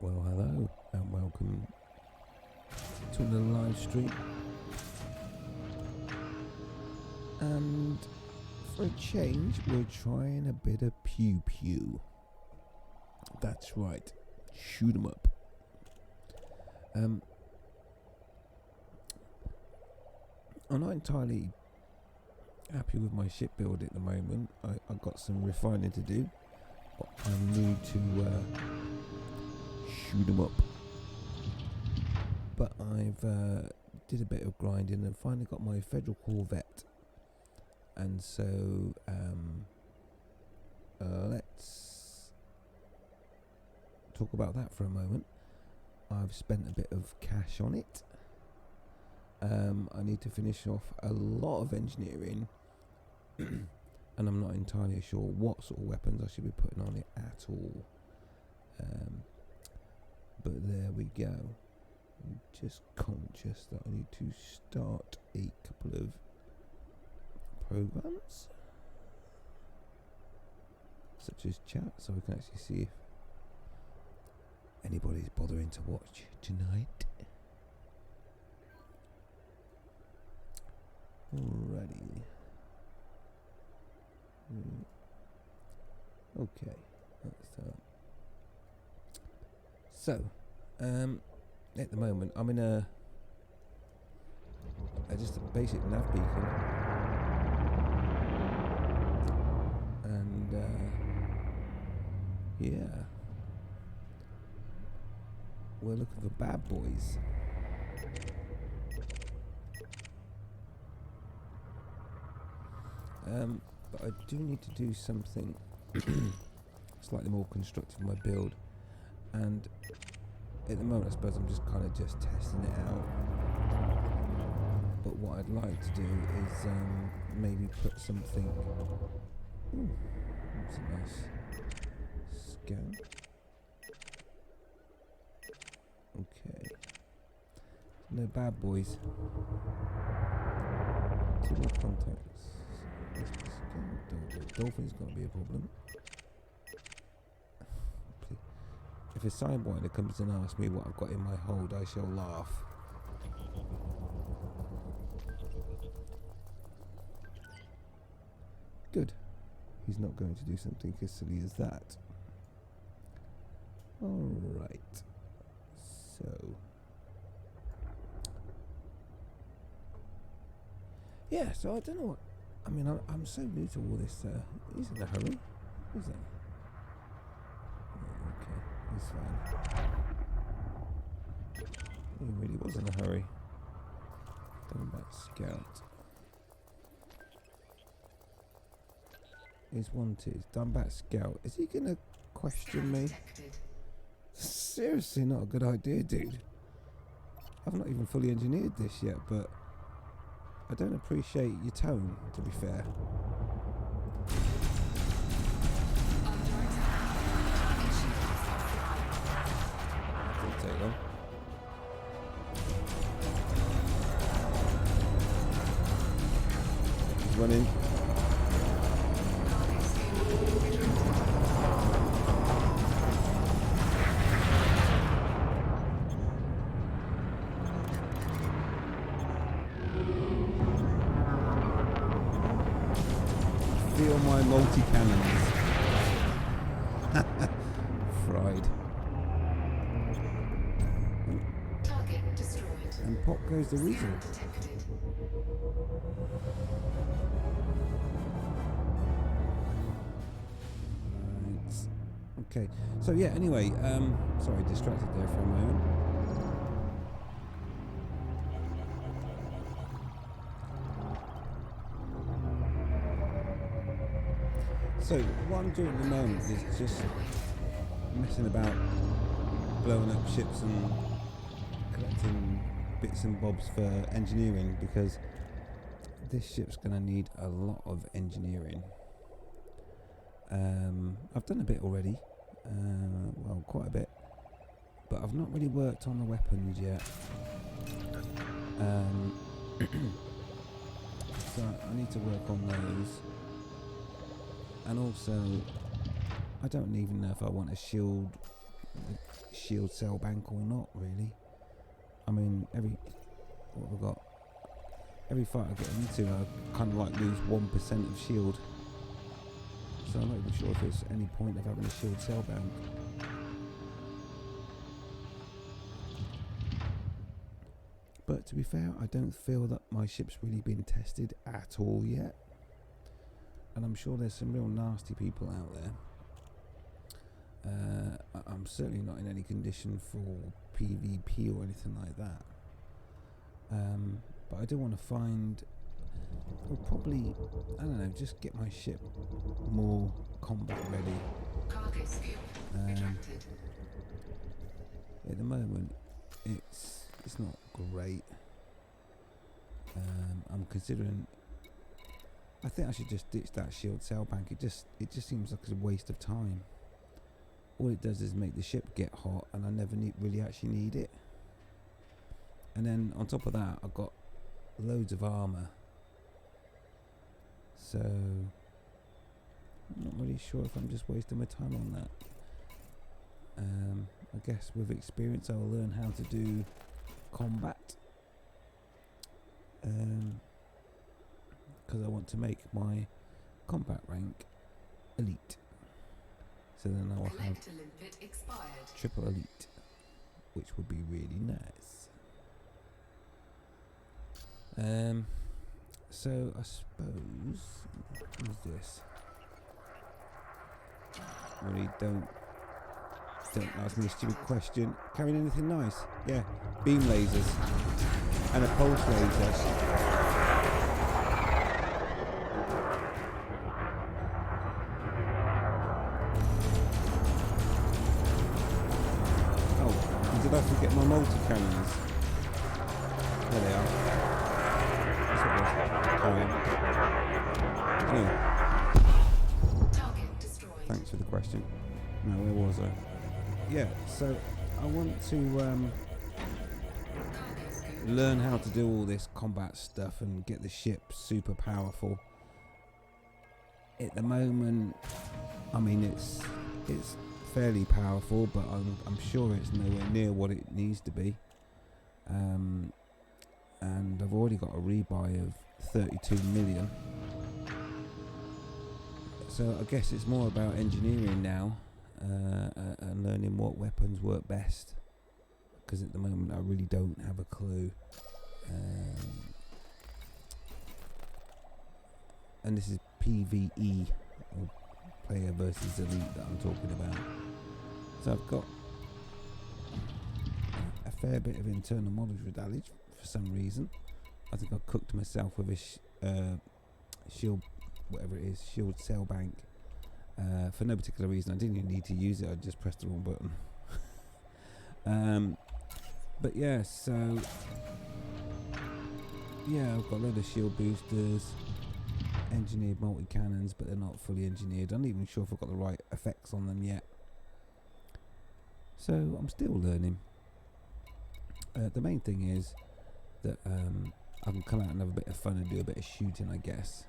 Well, hello and welcome to the live stream. And for a change, we're trying a bit of Pew Pew. That's right, shoot 'em up. I'm not entirely happy with my ship build at the moment. I've got some refining to do. I need to shoot 'em up. But I've did a bit of grinding and finally got my Federal Corvette. And so let's talk about that for a moment. I've spent a bit of cash on it. I need to finish off a lot of engineering and I'm not entirely sure what sort of weapons I should be putting on it at all. But there we go. I'm just conscious that I need to start a couple of programs such as chat so I can actually see if anybody's bothering to watch tonight. Alrighty. Okay. So, at the moment I'm in a just a basic nav beacon, and yeah, we're looking for bad boys. But I do need to do something slightly more constructive in my build, and at the moment I suppose I'm just kind of just testing it out. But what I'd like to do is maybe put something. Ooh, that's a nice scan. Okay, no bad boys. Two more contacts. Dolphin's gonna be a problem. If a sidewinder comes and asks me what I've got in my hold, I shall laugh. Good. He's not going to do something as silly as that. Alright. So. Yeah, so I don't know what. I mean, I'm so new to all this. He's in a hurry. Who's that? Okay, he's fine. He really was in a hurry. Diamondback Scout is wanted. Diamondback Scout. Is he gonna question me? Seriously, not a good idea, dude. I've not even fully engineered this yet, but I don't appreciate your tone, to be fair. Didn't take long. He's running. Feel my multi-cannons. Fried. Target destroyed. And pop goes the weasel. Detected. Right. Okay. So yeah, anyway, sorry, distracted there for a moment. So what I'm doing at the moment is just messing about, blowing up ships and collecting bits and bobs for engineering, because this ship's going to need a lot of engineering. I've done a bit already, well, quite a bit, but I've not really worked on the weapons yet. So I need to work on those. And also, I don't even know if I want a shield the shield cell bank or not, really. I mean, what have I got? Every fight I get into, I kind of like lose 1% of shield. So I'm not even sure if there's any point of having a shield cell bank. But to be fair, I don't feel that my ship's really been tested at all yet. And I'm sure there's some real nasty people out there. I'm certainly not in any condition for PvP or anything like that. But I do want to find, or probably, I don't know, just get my ship more combat ready. Cargo scoop retracted. At the moment, it's not great. I'm considering. I think I should just ditch that shield cell bank. It just seems like a waste of time. All it does is make the ship get hot, and I never really actually need it. And then on top of that, I've got loads of armor. So I'm not really sure if I'm just wasting my time on that. I guess with experience I'll learn how to do combat. Because I want to make my combat rank elite. So then I will have Collect limpet expired. triple elite, which would be really nice. So I suppose, what's this? Really don't ask me a stupid question. Carrying anything nice? Yeah, beam lasers and a pulse laser. Oh, did I forget my multi-cannons? There they are. That's what it was. Carry on. Anyway, Target destroyed. thanks for the question. No, where was I? Yeah, so I want to Cargo scoop. learn how to do all this combat stuff and get the ship super powerful. At the moment, I mean it's fairly powerful, but I'm sure it's nowhere near what it needs to be. And I've already got a rebuy of 32 million. So I guess it's more about engineering now. And learning what weapons work best, because at the moment I really don't have a clue. And this is PvE, or player versus elite, that I'm talking about. So I've got a fair bit of internal monetary damage for some reason. I think I cooked myself with a shield, whatever it is, shield cell bank. For no particular reason. I didn't even need to use it, I just pressed the wrong button. But yeah, so yeah, I've got a load of shield boosters, engineered multi-cannons, but they're not fully engineered. I'm not even sure if I've got the right effects on them yet. So I'm still learning. The main thing is that I can come out and have a bit of fun and do a bit of shooting, I guess.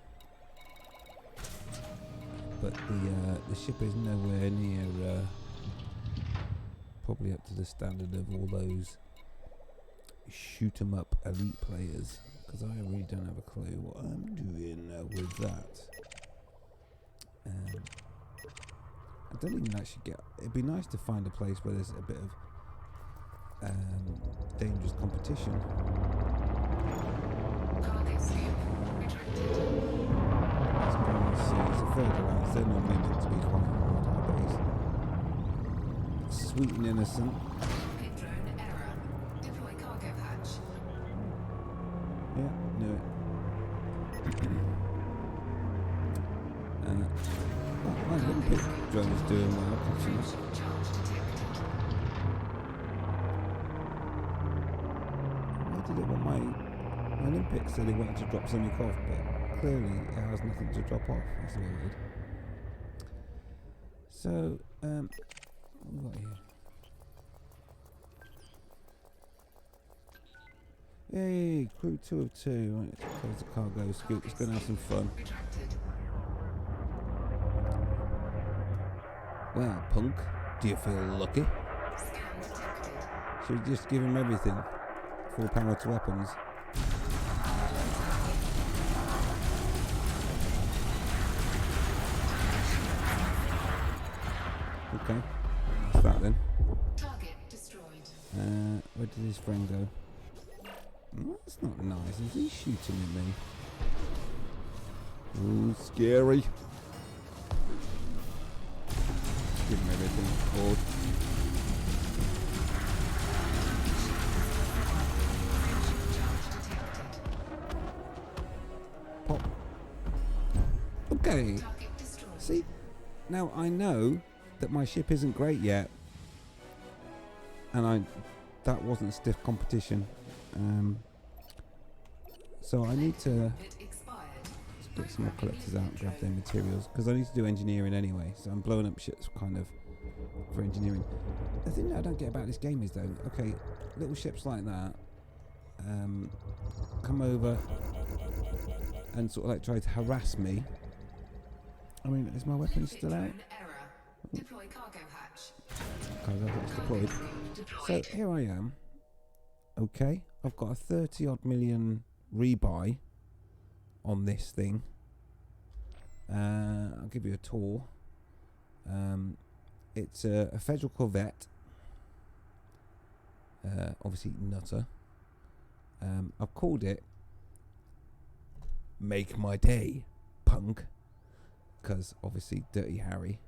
But the ship is nowhere near probably up to the standard of all those shoot 'em up elite players, because I really don't have a clue what I'm doing with that. I don't even actually get. It'd be nice to find a place where there's a bit of dangerous competition. Cargo scoop retracted. It's a further rounds, they're normally meant to be quite hard, I base. Sweet and innocent. Cockpit drone error. Deploy cargo patch. Yeah, knew it. My Olympic drone's doing well, catching us. Charge detected. Why did it want my Olympic said it wanted to drop something off, but clearly it has nothing to drop off. That's weird. So, what have we got here? Yay, crew 2 of 2. Right, let's close the cargo scoop. Let's go and have some fun. Retracted. Well, punk, do you feel lucky? Should we just give him everything? Full power to weapons. Okay, that's that then. Target destroyed. Where did his friend go? That's not nice. Is he shooting at me? Ooh, scary. Give him everything. Bored. Pop. Okay. Target destroyed. See, now I know that my ship isn't great yet, and that wasn't stiff competition. So I need to Bit expired. get some more collectors out and grab their materials, because I need to do engineering anyway. So I'm blowing up ships kind of for engineering. The thing that I don't get about this game is though, okay, little ships like that come over and sort of like try to harass me. I mean, is my weapon still out? Error. Deploy cargo hatch. Okay, that's deployed. So Deployed. here I am. Okay, I've got a 30 odd million rebuy on this thing. I'll give you a tour. It's a Federal Corvette. Obviously Nutter. I've called it Make My Day, Punk, because obviously Dirty Harry.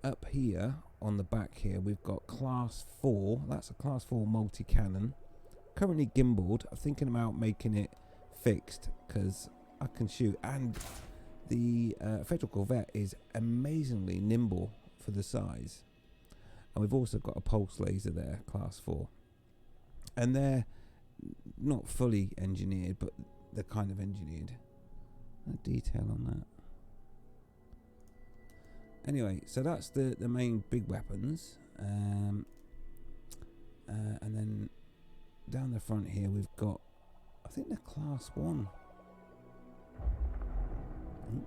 Up here on the back here we've got Class 4. That's a Class 4 multi-cannon. Currently gimbaled. I'm thinking about making it fixed because I can shoot. And the Federal Corvette is amazingly nimble for the size. And we've also got a pulse laser there, Class 4. And they're not fully engineered, but they're kind of engineered. A detail on that. Anyway, so that's the main big weapons. And then down the front here we've got, I think they're Class 1. I'm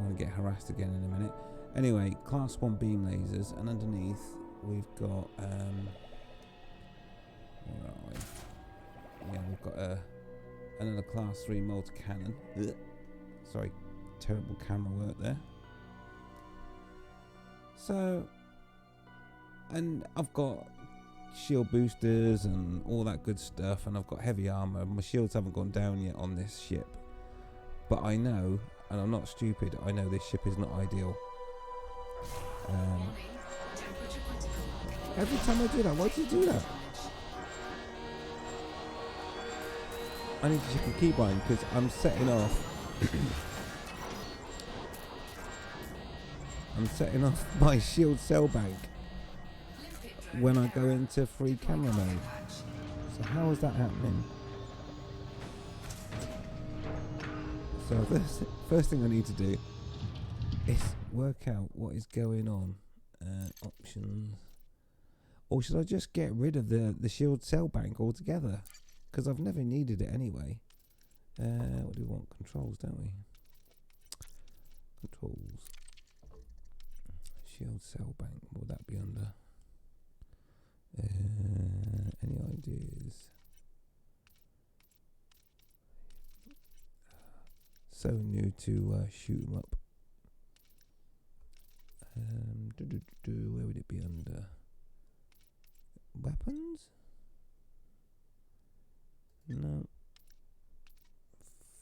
going to get harassed again in a minute. Anyway, Class 1 beam lasers, and underneath we've got where are we? Yeah, we've got another Class 3 multi-cannon. Sorry, terrible camera work there. So, and I've got shield boosters and all that good stuff, and I've got heavy armor. My shields haven't gone down yet on this ship, but I know, and I'm not stupid, I know this ship is not ideal. Warning. Temperature critical. Every time I do that, why do you do that? I need to check a keybind because I'm setting off. I'm setting off my shield cell bank when I go into free camera mode. So how is that happening? So first thing I need to do is work out what is going on. Options. Or should I just get rid of the shield cell bank altogether? Because I've never needed it anyway. What do we want? Controls, don't we? Controls. Shield cell bank. What would that be under? Any ideas? So new to shoot 'em up. Where would it be under? Weapons? No.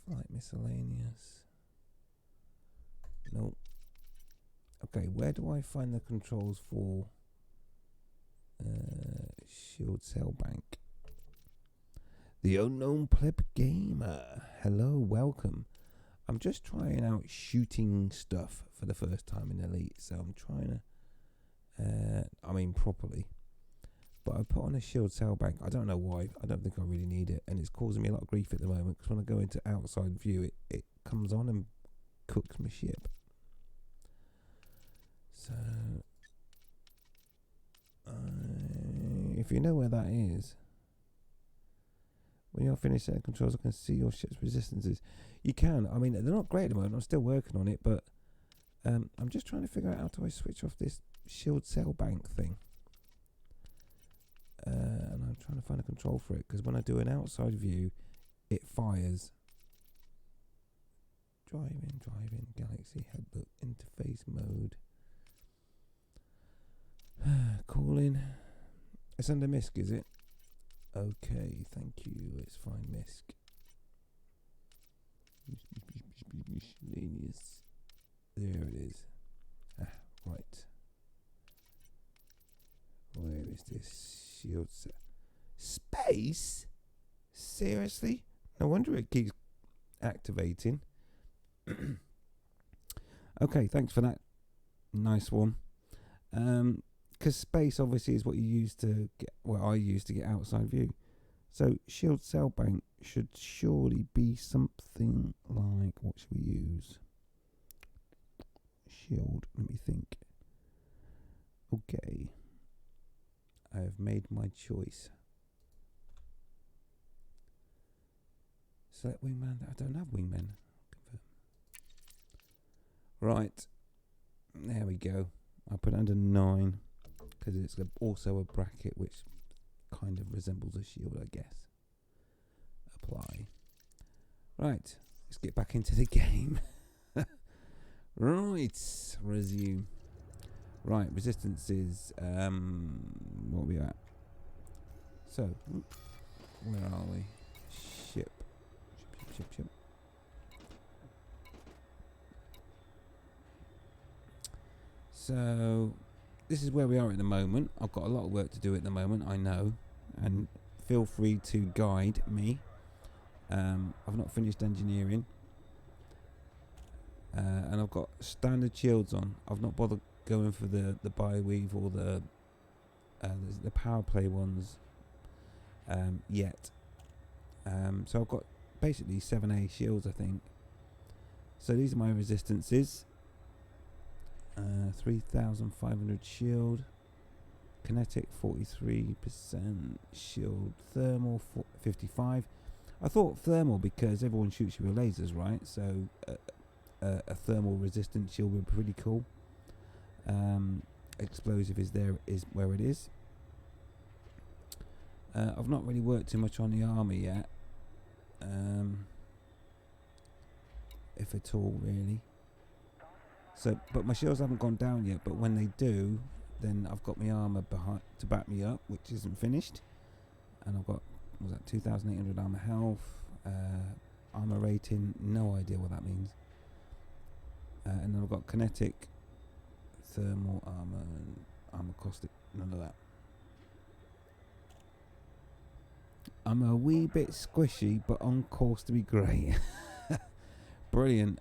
Flight miscellaneous. No. Okay, where do I find the controls for shield cell bank? The Unknown Pleb Gamer. Hello, welcome. I'm just trying out shooting stuff for the first time in Elite, so I'm trying to, properly. But I put on a shield cell bank. I don't know why. I don't think I really need it, and it's causing me a lot of grief at the moment because when I go into outside view, it comes on and cooks my ship. So, if you know where that is, when you're finished setting controls, I can see your ship's resistances. You can. I mean, they're not great at the moment. I'm still working on it, but I'm just trying to figure out how do I switch off this shield cell bank thing. And I'm trying to find a control for it, because when I do an outside view, it fires. Driving, Galaxy Headbook, interface mode. Calling. It's under MISC, is it? Okay, thank you. Let's find MISC. Miscellaneous. There it is. Right. Where is this shield set? Space? Seriously? No wonder it keeps activating. Okay, thanks for that. Nice one. Because space obviously is what you use to get, well, I use to get outside view. So shield cell bank should surely be something like, what should we use? Shield, let me think. Okay. I have made my choice. Select wingman. I don't have wingman. Confirm. Right. There we go. I put it under 9 because it's also a bracket which kind of resembles a shield, I guess. Apply. Right. Let's get back into the game. Right. Resume. Right. Resistance is what are we at? So, where are we? Ship. So, this is where we are at the moment. I've got a lot of work to do at the moment, I know. And feel free to guide me. I've not finished engineering. And I've got standard shields on. I've not bothered going for the bi-weave or the power play ones yet. So I've got basically 7A shields, I think. So these are my resistances. 3,500 shield. Kinetic 43%. Shield thermal 55. I thought thermal because everyone shoots you with lasers, right? So a thermal resistant shield would be pretty cool. Explosive is where it is. I've not really worked too much on the armor yet. If at all, really. So, but my shields haven't gone down yet. But when they do, then I've got my armor behind to back me up, which isn't finished. And I've got, what was that, 2,800 armor health, armor rating. No idea what that means. And then I've got kinetic, thermal armor, and armor caustic. None of that. I'm a wee bit squishy, but on course to be great. Brilliant.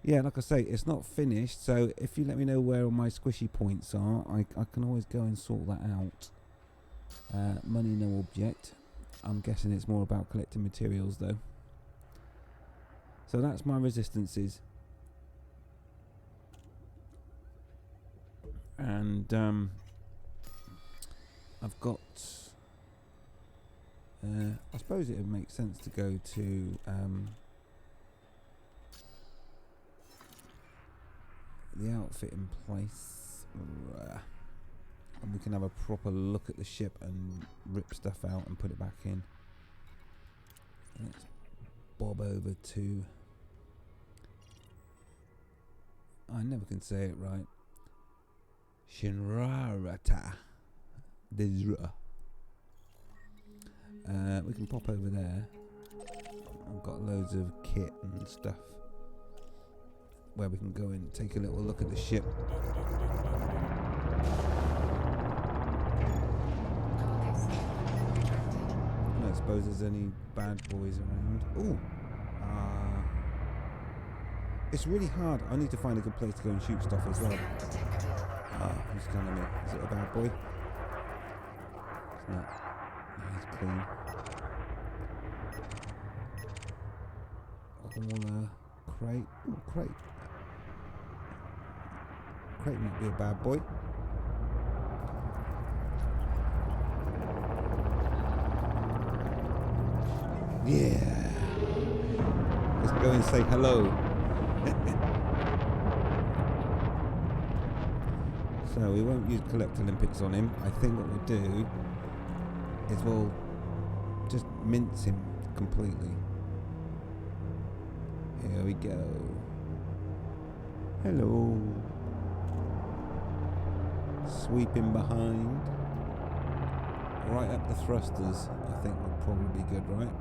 Yeah, like I say, it's not finished, so if you let me know where all my squishy points are, I can always go and sort that out. Money, no object. I'm guessing it's more about collecting materials, though. So that's my resistances. And I've got... I suppose it would make sense to go to the outfit in place, and we can have a proper look at the ship and rip stuff out and put it back in. Let's bob over to... I never can say it right. Shinrarata. We can pop over there. I've got loads of kit and stuff where we can go and take a little look at the ship. I don't suppose there's any bad boys around. Ooh! It's really hard. I need to find a good place to go and shoot stuff as well. Who's telling me? Is it a bad boy? It's not. No, he's clean. Hauler, crate. Ooh, crate. Crate might be a bad boy. Yeah. Let's go and say hello. So we won't use Collect Olympics on him. I think what we'll do is we'll just mince him completely. Here we go. Hello. Sweeping behind. Right up the thrusters, I think would probably be good, right?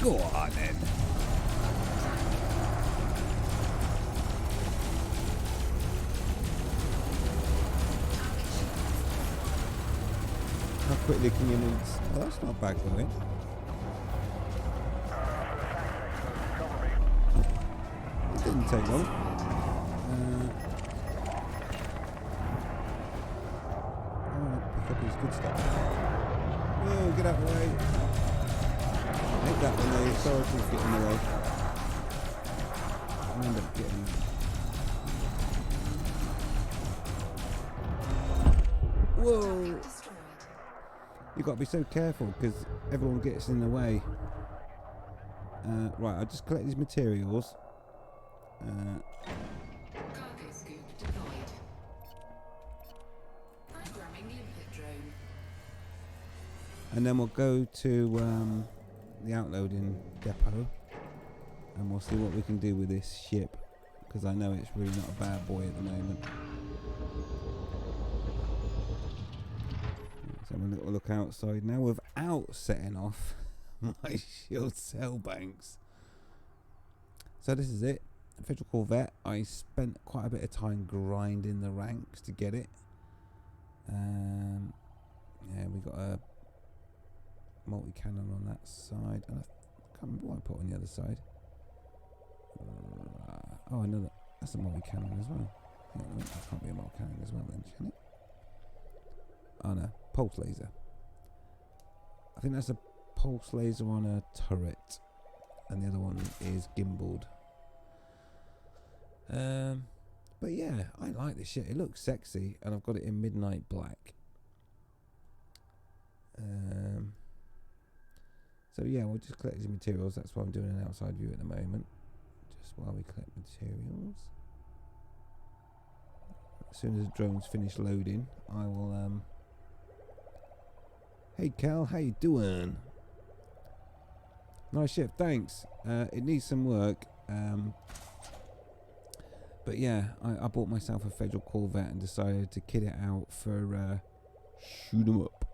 Go on then. How quickly can you mince? Oh, that's not bad going. It didn't take long. Pick up his good stuff. Whoa, get out of the way. I hate that when the authorities get in the way. I end up getting... Whoa! You've got to be so careful because everyone gets in the way. Right, I just collect these materials. Cargo scoop deployed. Programming limpet drone. And then we'll go to the outloading depot. And we'll see what we can do with this ship. Because I know it's really not a bad boy at the moment. So I'm going to look outside now without setting off my shield cell banks. So this is it. Federal Corvette. I spent quite a bit of time grinding the ranks to get it. Yeah, we got a multi-cannon on that side. And I can't remember what I put on the other side. Oh, another. That's a multi-cannon as well. Yeah, that can't be a multi-cannon as well then, can it? Oh no, pulse laser. I think that's a pulse laser on a turret. And the other one is gimbaled. But yeah, I like this shit. It looks sexy, and I've got it in midnight black. So yeah, we'll just collect the materials. That's why I'm doing an outside view at the moment. Just while we collect materials. As soon as the drone's finished loading, I will Hey Cal, how you doing? Nice ship, thanks. It needs some work. But yeah, I bought myself a Federal Corvette and decided to kit it out for shoot 'em up.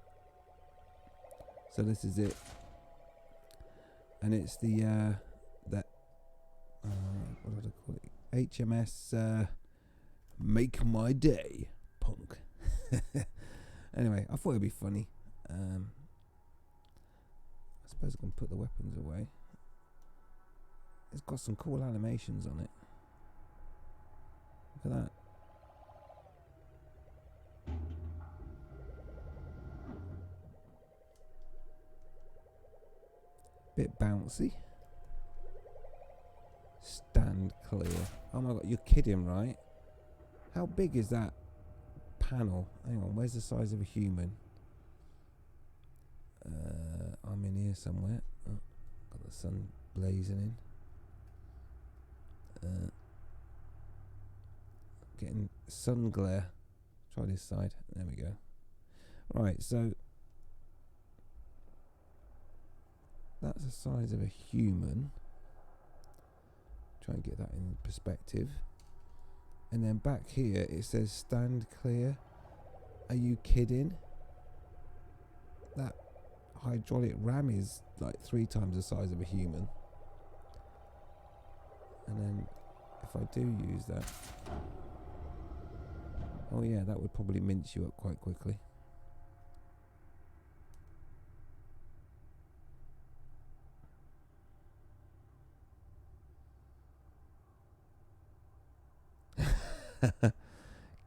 So this is it. And it's the what did I call it? HMS Make My Day Punk. Anyway, I thought it'd be funny. I suppose I can put the weapons away. It's got some cool animations on it. Look at that. Bit bouncy. Stand clear. Oh my god, you're kidding, right? How big is that panel? Hang on, where's the size of a human? I'm in here somewhere. Oh, got the sun blazing in. Getting sun glare. Try this side. There we go. Right, so that's the size of a human. Try and get that in perspective. And then back here it says stand clear. Are you kidding? That hydraulic ram is like 3 times the size of a human. And then if I do use that, oh yeah, that would probably mince you up quite quickly.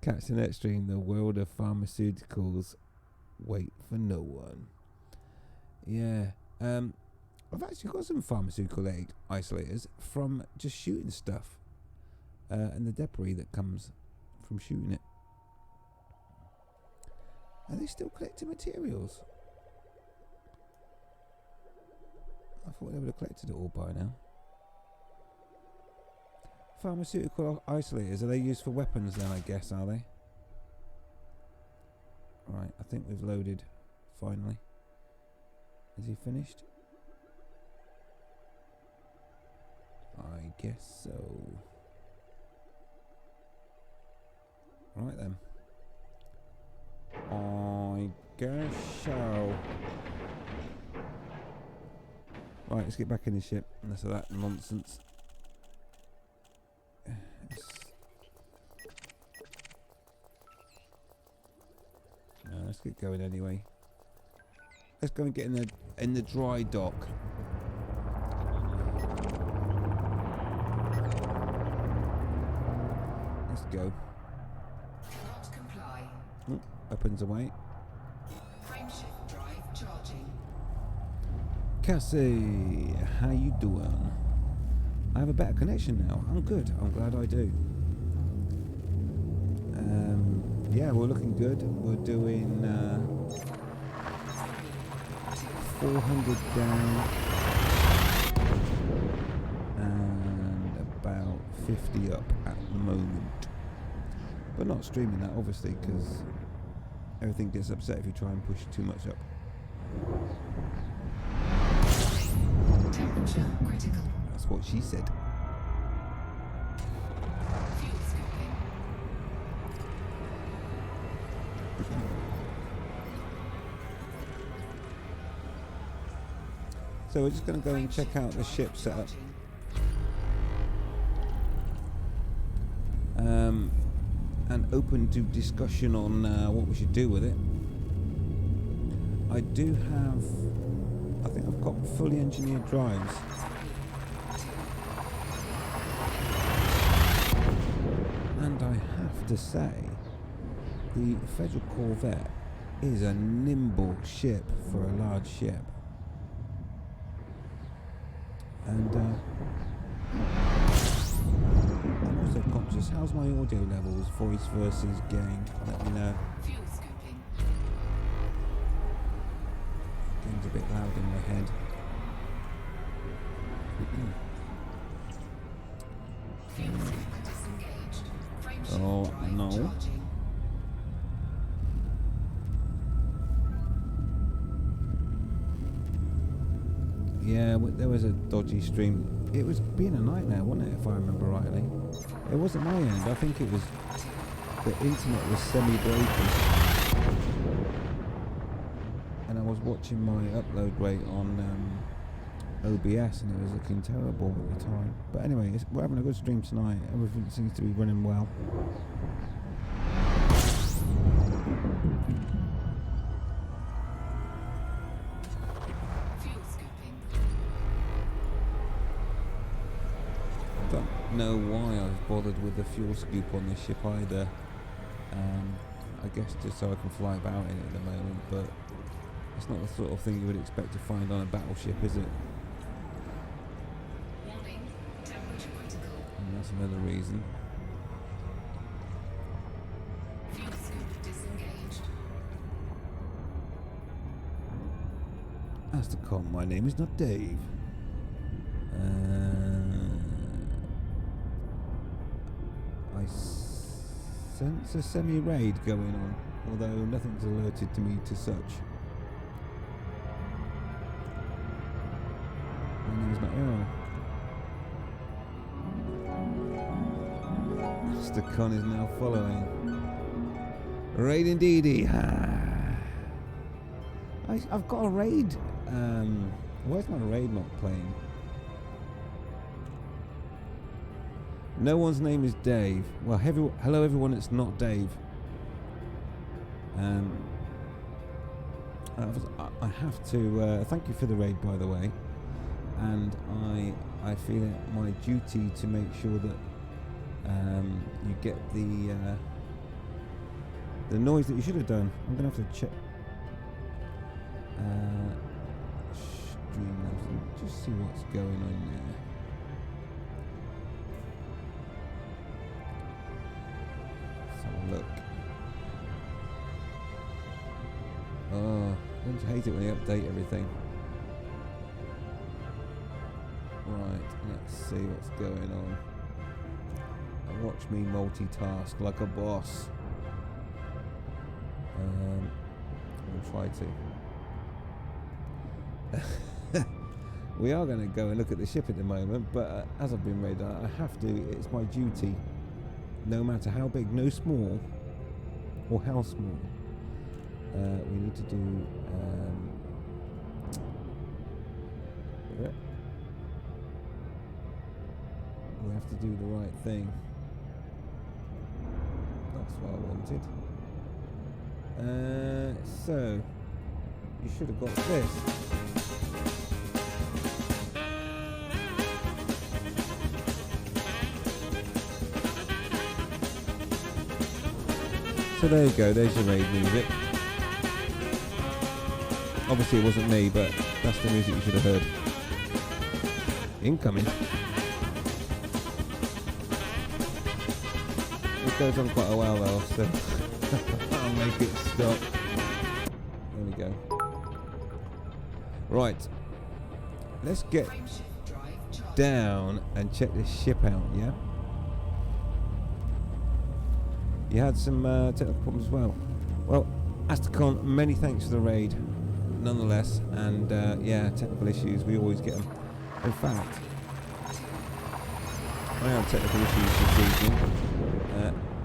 Captain Extreme, the world of pharmaceuticals. Wait for no one. Yeah. I've actually got some pharmaceutical isolators from just shooting stuff. And the debris that comes from shooting it. Are they still collecting materials? I thought they would have collected it all by now. Pharmaceutical isolators, are they used for weapons then, I guess, are they? Right, I think we've loaded finally. Is he finished? I guess so. Right then. I guess so. Right, let's get back in the ship. Enough of that nonsense. Let's get going anyway. Let's go and get in the dry dock. Let's go. Cannot comply. Opens away. Frameshift drive charging. Cassie, how you doing? I have a better connection now. I'm good. I'm glad I do. Yeah, we're looking good. We're doing 400 down and about 50 up at the moment. But not streaming that, obviously, because everything gets upset if you try and push too much up. Temperature critical. That's what she said. Fuel scooping. So we're just going to go and check out the ship setup. And open to discussion on what we should do with it. I do have... I think I've got fully engineered drives. And I have to say, the Federal Corvette is a nimble ship for a large ship. And I'm also conscious, how's my audio levels, voice versus gain? Let me know. Fuel scooping. Game's a bit loud in my head. Fuel scoop disengaged. Frameshift Oh, drive no. charging. Yeah, there was a dodgy stream. It was being a nightmare, wasn't it, if I remember rightly? It wasn't my end. I think it was... the internet was semi-broken. And I was watching my upload rate on OBS and it was looking terrible at the time. But anyway, we're having a good stream tonight. Everything seems to be running well. Fuel scooping. Don't know why I've bothered with the fuel scoop on this ship either. I guess just so I can fly about in it at the moment, but it's not the sort of thing you would expect to find on a battleship, is it? Warning. Temperature critical. And that's another reason. Fuel scoop disengaged. Astacom, my name is not Dave. I sense a semi-raid going on, although nothing's alerted to me to such. My name is not Earl. Astacon is now following. Raid indeedy. I've got a raid. Where's my raid not playing? No one's name is Dave. Well, hello everyone, it's not Dave. I have to thank you for the raid, by the way, and I feel it my duty to make sure that you get the noise that you should have done. I'm gonna have to check. Streamlabs, just see what's going on there. Let's have a look. Oh, don't you hate it when they update everything? Right, let's see what's going on. Watch me multitask like a boss. I'll try to. We are going to go and look at the ship at the moment, but as I've been radar, I have to. It's my duty, no matter how big, no small, or how small. We need to do. We have to do the right thing. That's what I wanted. So you should have got this. So there you go, there's your raid music. Obviously it wasn't me, but that's the music you should have heard. Incoming. It goes on quite a while though, so I'll make it stop. There we go. Right. Let's get down and check this ship out, yeah? You had some technical problems as well. Well, Astacon, many thanks for the raid, nonetheless. And yeah, technical issues, we always get them. In fact, I had technical issues this evening.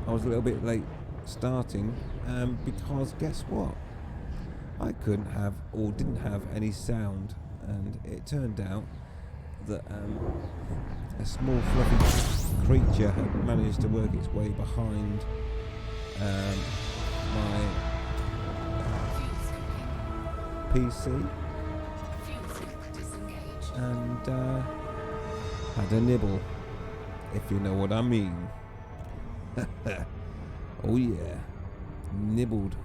I was a little bit late starting because guess what? I couldn't have or didn't have any sound, and it turned out that a small fluffy creature had managed to work its way behind my PC and had a nibble, if you know what I mean. Oh yeah, nibbled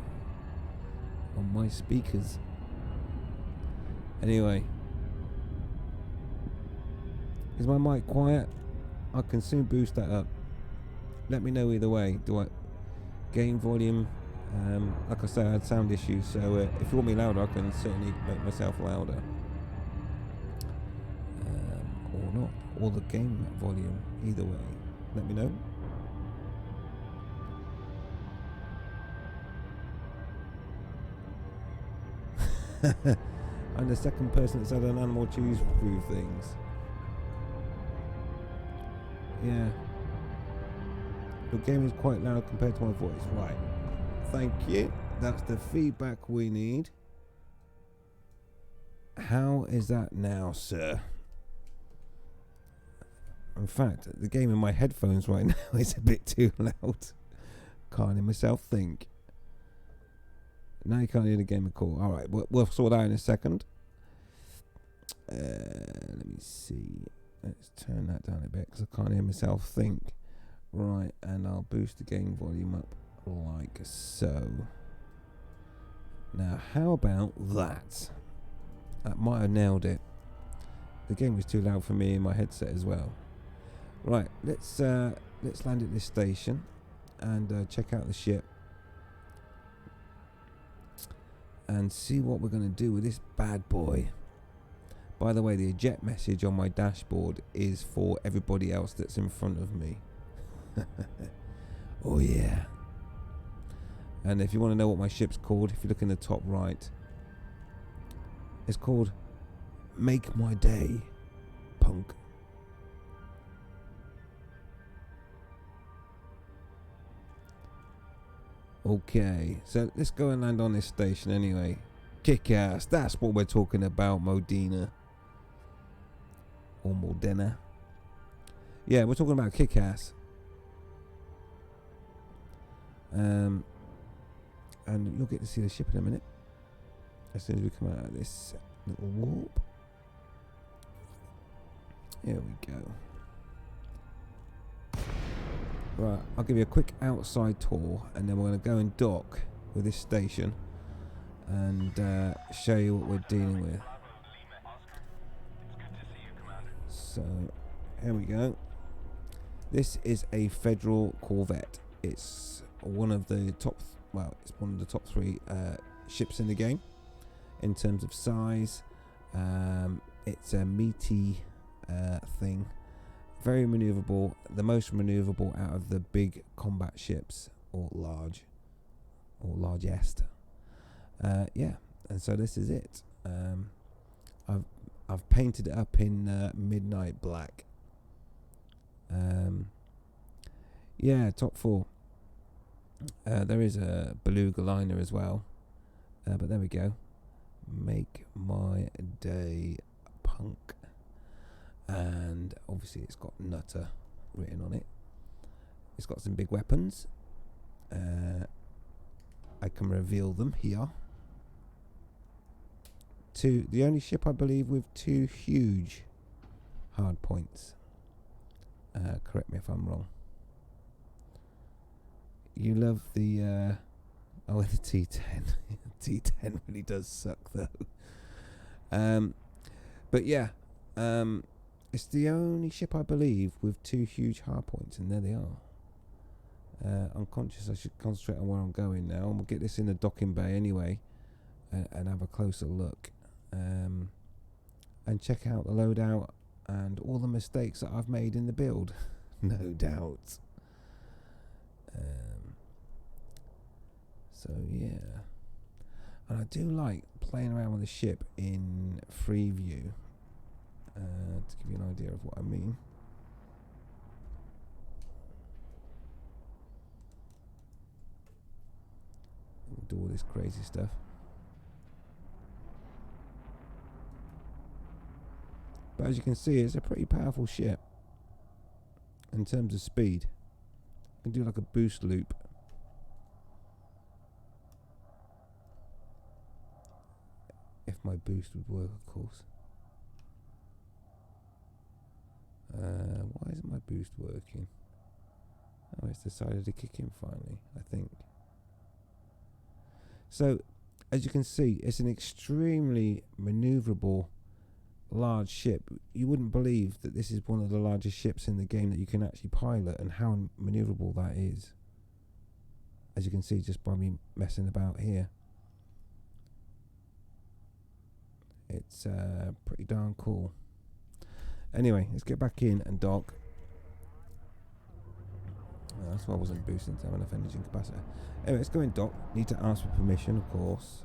on my speakers. Anyway, is my mic quiet? I can soon boost that up. Let me know either way. Do I gain volume? Like I say, I had sound issues, so if you want me louder, I can certainly make myself louder. Or not, or the game volume. Either way, let me know. I'm the second person that's had an animal choose through things. Yeah. Your game is quite loud compared to my voice. Right. Thank you. That's the feedback we need. How is that now, sir? In fact, the game in my headphones right now is a bit too loud. Can't hear myself think. Now you can't hear the game at all. Alright, we'll sort that out in a second. Let me see. Let's turn that down a bit because I can't hear myself think. Right, and I'll boost the game volume up like so. Now, how about that? That might have nailed it. The game was too loud for me in my headset as well. Right, let's land at this station and check out the ship. And see what we're going to do with this bad boy. By the way, the eject message on my dashboard is for everybody else that's in front of me. Oh yeah. And if you want to know what my ship's called, if you look in the top right, it's called Make My Day, punk. Okay, so let's go and land on this station anyway. Kick ass, that's what we're talking about, Modena. Or Modena. Yeah, we're talking about kick ass. And you'll get to see the ship in a minute. As soon as we come out of this little warp. Here we go. Right, I'll give you a quick outside tour and then we're going to go and dock with this station and show you what we're dealing with. So, here we go. This is a Federal Corvette. It's one of the top, it's one of the top 3 ships in the game in terms of size. It's a meaty thing. Very maneuverable, the most maneuverable out of the big combat ships, or largest. Yeah, and so this is it. I've painted it up in midnight black. Yeah, top 4. There is a beluga liner as well, but there we go. Make my day, punk. And obviously it's got Nutter written on it. It's got some big weapons. I can reveal them here. The only ship I believe with 2 huge hard points. Correct me if I'm wrong. You love the the T10. T10 really does suck though. But yeah, it's the only ship I believe with 2 huge hard points, and there they are. I'm conscious I should concentrate on where I'm going now, and we'll get this in the docking bay anyway, and have a closer look, and check out the loadout and all the mistakes that I've made in the build. No doubt. So yeah, and I do like playing around with the ship in free view, to give you an idea of what I mean. Do all this crazy stuff. But as you can see, it's a pretty powerful ship in terms of speed. You can do like a boost loop. If my boost would work, of course. Why isn't my boost working? Oh, it's decided to kick in finally, I think. So, as you can see, it's an extremely maneuverable large ship. You wouldn't believe that this is one of the largest ships in the game that you can actually pilot, and how maneuverable that is. As you can see just by me messing about here. It's pretty darn cool. Anyway, let's get back in and dock. That's why I wasn't boosting to have enough energy and capacity. Anyway, let's go in dock. Need to ask for permission, of course.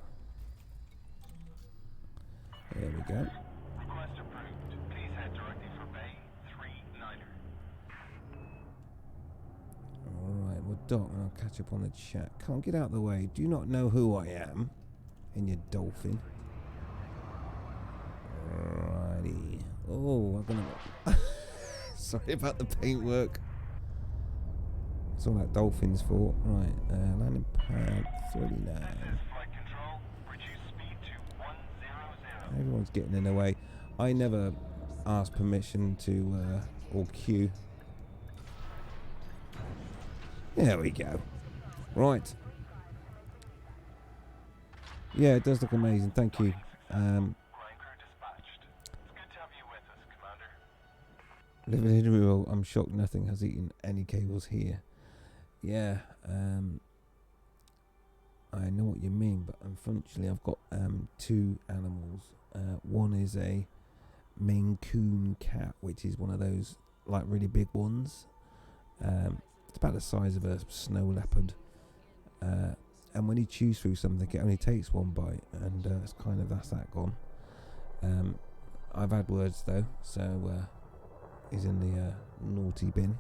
There we go. Request approved. Please head directly for Bay 39er. Alright, we'll dock and I'll catch up on the chat. Can't get out of the way. Do you not know who I am? In your dolphin. Alrighty. Oh, I'm gonna... Sorry about the paintwork. It's all that dolphin's fault. Right, landing pad 39. Flight control, reduce speed to 100. Everyone's getting in the way. I never ask permission to, or queue. There we go. Right. Yeah, it does look amazing. Thank you. Ground crew dispatched. It's good to have you with us, Commander. Living in real, I'm shocked nothing has eaten any cables here. Yeah, I know what you mean, but unfortunately I've got 2 animals. One is a Maine Coon cat, which is one of those like really big ones. It's about the size of a snow leopard. And when he chews through something, it only takes 1 bite, and that's that gone. I've had words though, so he's in the naughty bin.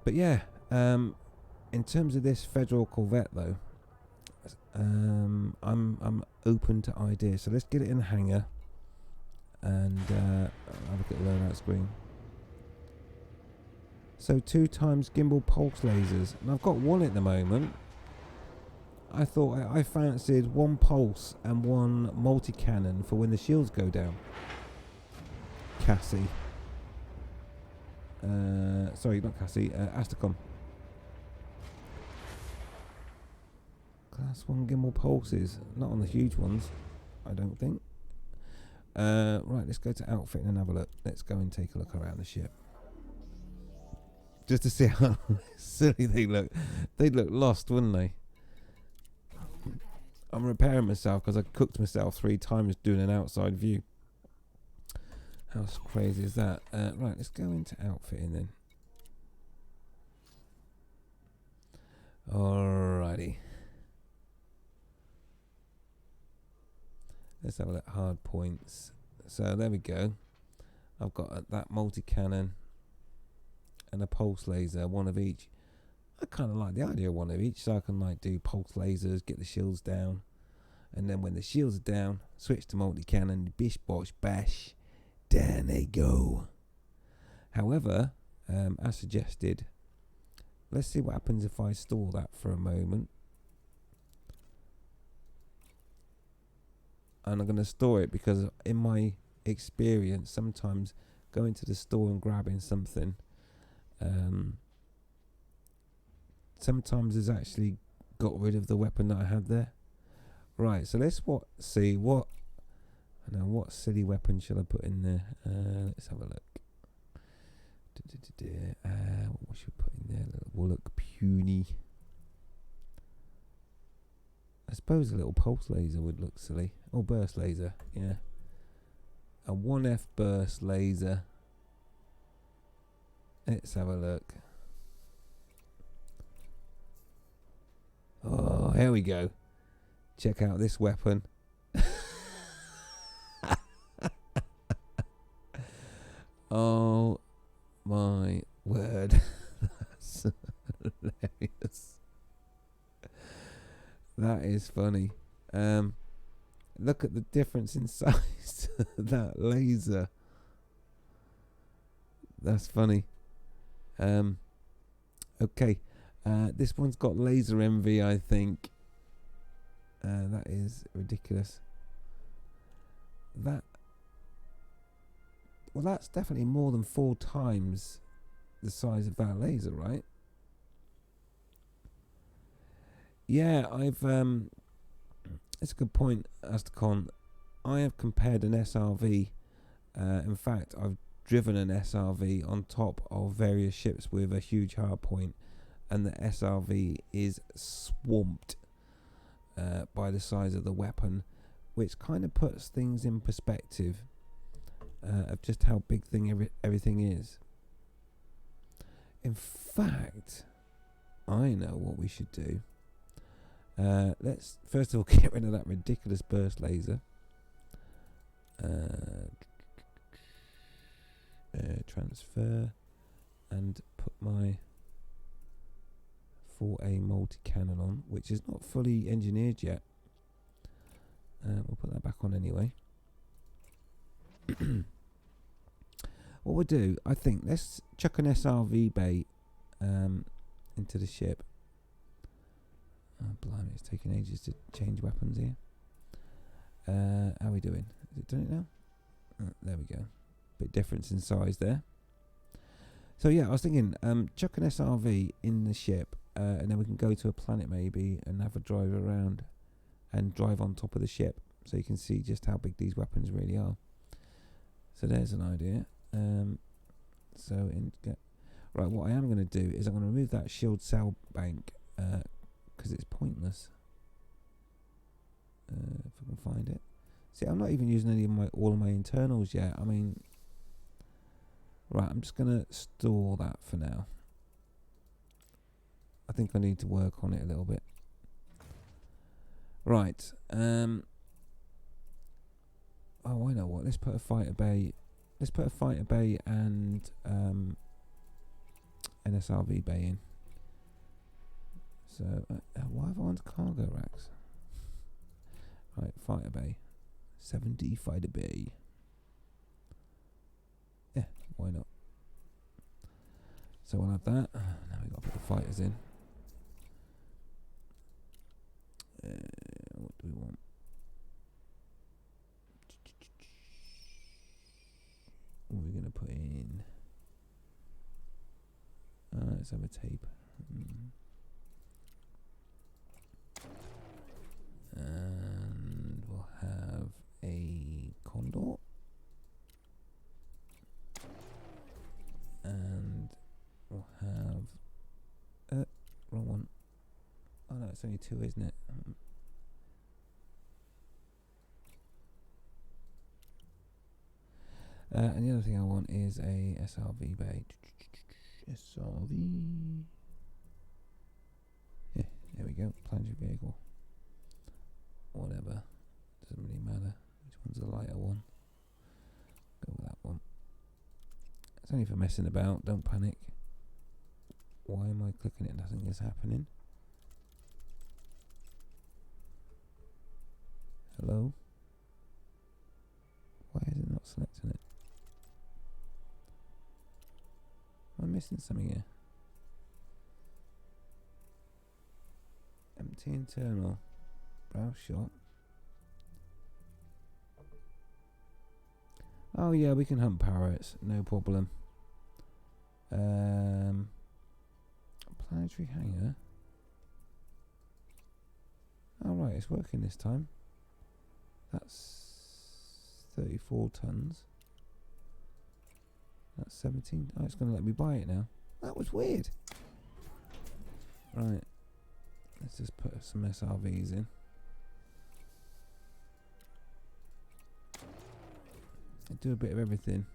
But yeah, in terms of this Federal Corvette though, I'm open to ideas. So let's get it in the hangar, and I'll look at the loadout screen. So 2 times gimbal pulse lasers, and I've got 1 at the moment. I thought I fancied 1 pulse and 1 multi-cannon for when the shields go down. Cassie. Sorry, not Cassie, Astacom. Class 1 gimbal pulses, not on the huge ones, I don't think. Right, let's go to outfitting and have a look. Let's go and take a look around the ship. Just to see how silly they look. They'd look lost, wouldn't they? I'm repairing myself because I cooked myself 3 times doing an outside view. How crazy is that? Right, let's go into outfitting then. Alrighty. Let's have a look. Hard points. So there we go. I've got that multi-cannon and a pulse laser, one of each. I kind of like the idea of one of each, so I can like do pulse lasers, get the shields down, and then when the shields are down, switch to multi-cannon, bish bosh bash, down they go. However, as suggested, let's see what happens if I store that for a moment. And I'm going to store it because in my experience, sometimes going to the store and grabbing something, sometimes has actually got rid of the weapon that I had there. Right, so let's see what silly weapon should I put in there? Let's have a look. What should we put in there? Will look puny. I suppose a little pulse laser would look silly. Or burst laser, yeah. A 1F burst laser. Let's have a look. Oh, here we go. Check out this weapon. Oh my word. That's hilarious. That is funny. Look at the difference in size to that laser. That's funny. Okay. This one's got laser envy, I think. That is ridiculous. That's definitely more than 4 times the size of that laser, right? Yeah, it's a good point, Astacon. I have compared an SRV. In fact, I've driven an SRV on top of various ships with a huge hard point, and the SRV is swamped by the size of the weapon, which kind of puts things in perspective of just how big everything is. In fact, I know what we should do. Let's first of all get rid of that ridiculous burst laser. Transfer and put my 4A multi-cannon on, which is not fully engineered yet. We'll put that back on anyway. What we'll do, I think, let's chuck an SRV bay into the ship. Oh, blimey, it's taking ages to change weapons here. How are we doing? Is it doing it now? There we go. Bit difference in size there. So yeah, I was thinking, chuck an SRV in the ship, and then we can go to a planet maybe and have a drive around and drive on top of the ship, so you can see just how big these weapons really are. So there's an idea. Right, what I am going to do is I'm going to remove that shield cell bank because it's pointless. If I can find it. See, I'm not even using all of my internals yet. I mean, right, I'm just going to store that for now. I think I need to work on it a little bit. Right. Oh, I know what. Let's put a fighter bay. Let's put a fighter bay and an SRV bay in. So, why have I on cargo racks? Right, fighter bay. 7D fighter bay. Yeah, why not? So we'll have that. Now we've got to put the fighters in. What do we want? What are we going to put in? Let's have a tape. And we'll have a Condor. And we'll have... wrong one. Oh no, it's only 2, isn't it? And the other thing I want is a SRV bay. SRV. Yeah, there we go. Planetary vehicle. Whatever. Doesn't really matter. It's only for messing about, don't panic. Why am I clicking it? Nothing is happening. Hello? Why is it not selecting it? Am I missing something here? Empty internal. Browse shop. Oh yeah, we can hunt parrots, no problem. Planetary hangar. Oh right, it's working this time. That's 34 tons. That's 17. Oh, it's going to let me buy it now. That was weird. Right. Let's just put some SRVs in. I do a bit of everything.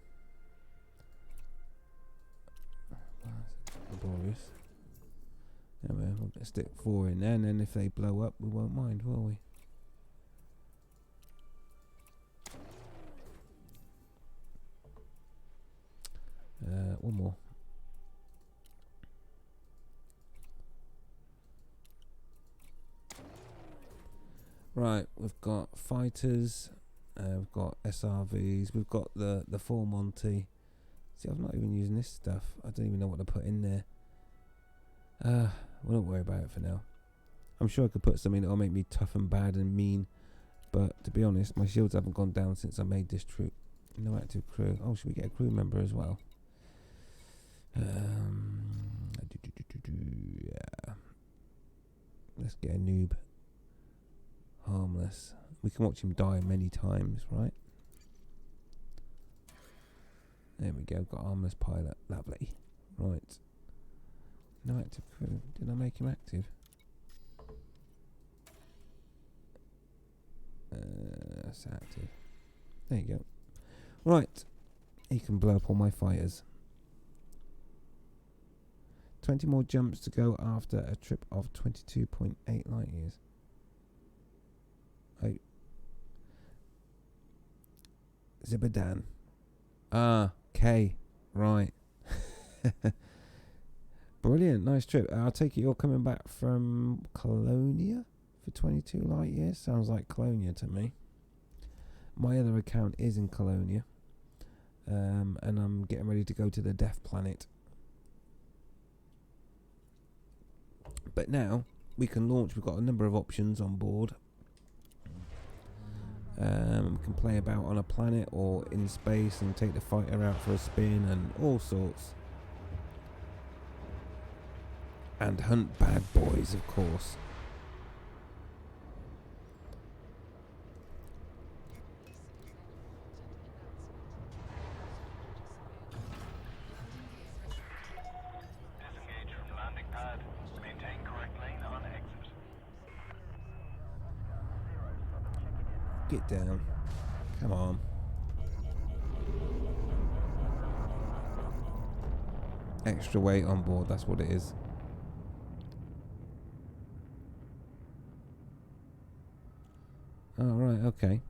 Laborious. Anyway, we'll stick 4 in there, and then if they blow up, we won't mind, will we? One more. Right, we've got fighters, we've got SRVs, we've got the 4 Monty. See, I'm not even using this stuff. I don't even know what to put in there. We won't worry about it for now. I'm sure I could put something that'll make me tough and bad and mean, but to be honest, my shields haven't gone down since I made this troop. No active crew. Oh, should we get a crew member as well? Yeah. Let's get a noob. Harmless. We can watch him die many times, right? There we go. Got harmless pilot. Lovely. Right. No active crew. Did I make him active? That's active. There you go. Right. He can blow up all my fighters. 20 more jumps to go after a trip of 22.8 light years. Oh. Zibadan. Ah, K. Right. Brilliant. Nice trip. I'll take it you're coming back from Colonia for 22 light years. Sounds like Colonia to me. My other account is in Colonia. And I'm getting ready to go to the Death Planet. But now we can launch. We've got a number of options on board. We can play about on a planet or in space and take the fighter out for a spin and all sorts. And hunt bad boys, of course. Disengage from landing pad. Maintain correct lane on exit. Get down. Come on. Extra weight on board, that's what it is. Oh, right, okay.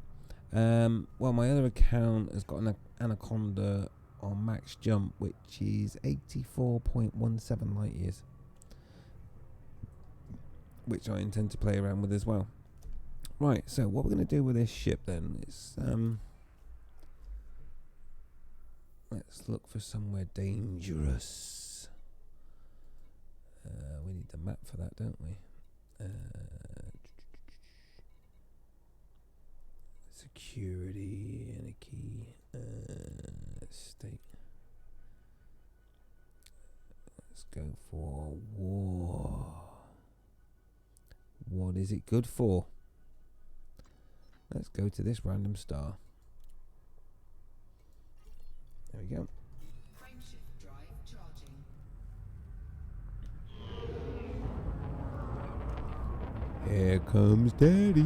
Well, my other account has got an Anaconda on max jump, which is 84.17 light years. Which I intend to play around with as well. Right, so what we're going to do with this ship then is... let's look for somewhere dangerous. We need the map for that, don't we? Security and a key. State. Let's go for war. What is it good for? Let's go to this random star. There we go. Frameshift drive charging. Here comes Daddy.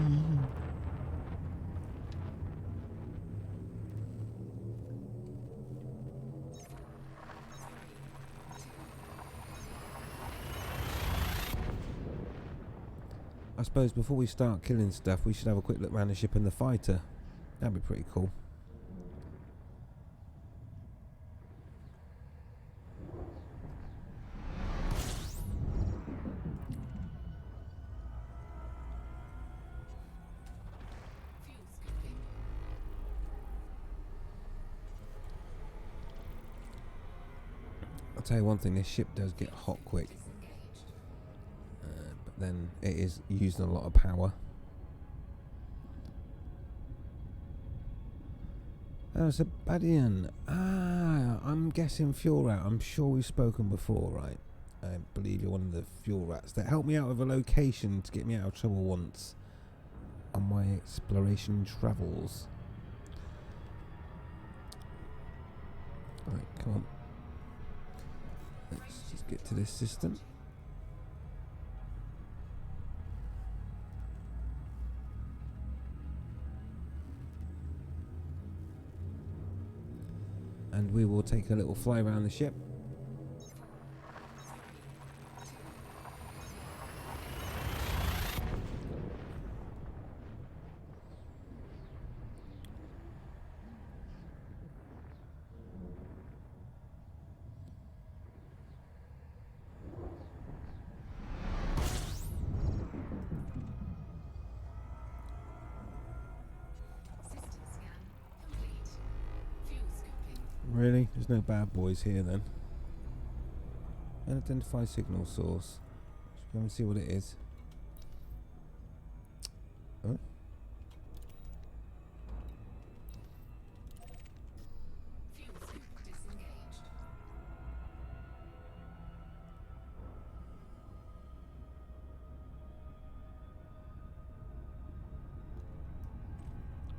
I suppose before we start killing stuff, we should have a quick look around the ship and the fighter. That'd be pretty cool. I'll tell you one thing, this ship does get hot quick. But then it is using a lot of power. Oh, Sebadian. I'm guessing fuel rat. I'm sure we've spoken before, right? I believe you're one of the fuel rats that helped me out with a location to get me out of trouble once on my exploration travels. Right, come on. Let's just get to this system. And we will take a little fly around the ship. System scan complete. Fuel scooping. Really? There's no bad boys here then. Unidentified signal source. Let's go and see what it is. Huh? Fuel scoop disengaged.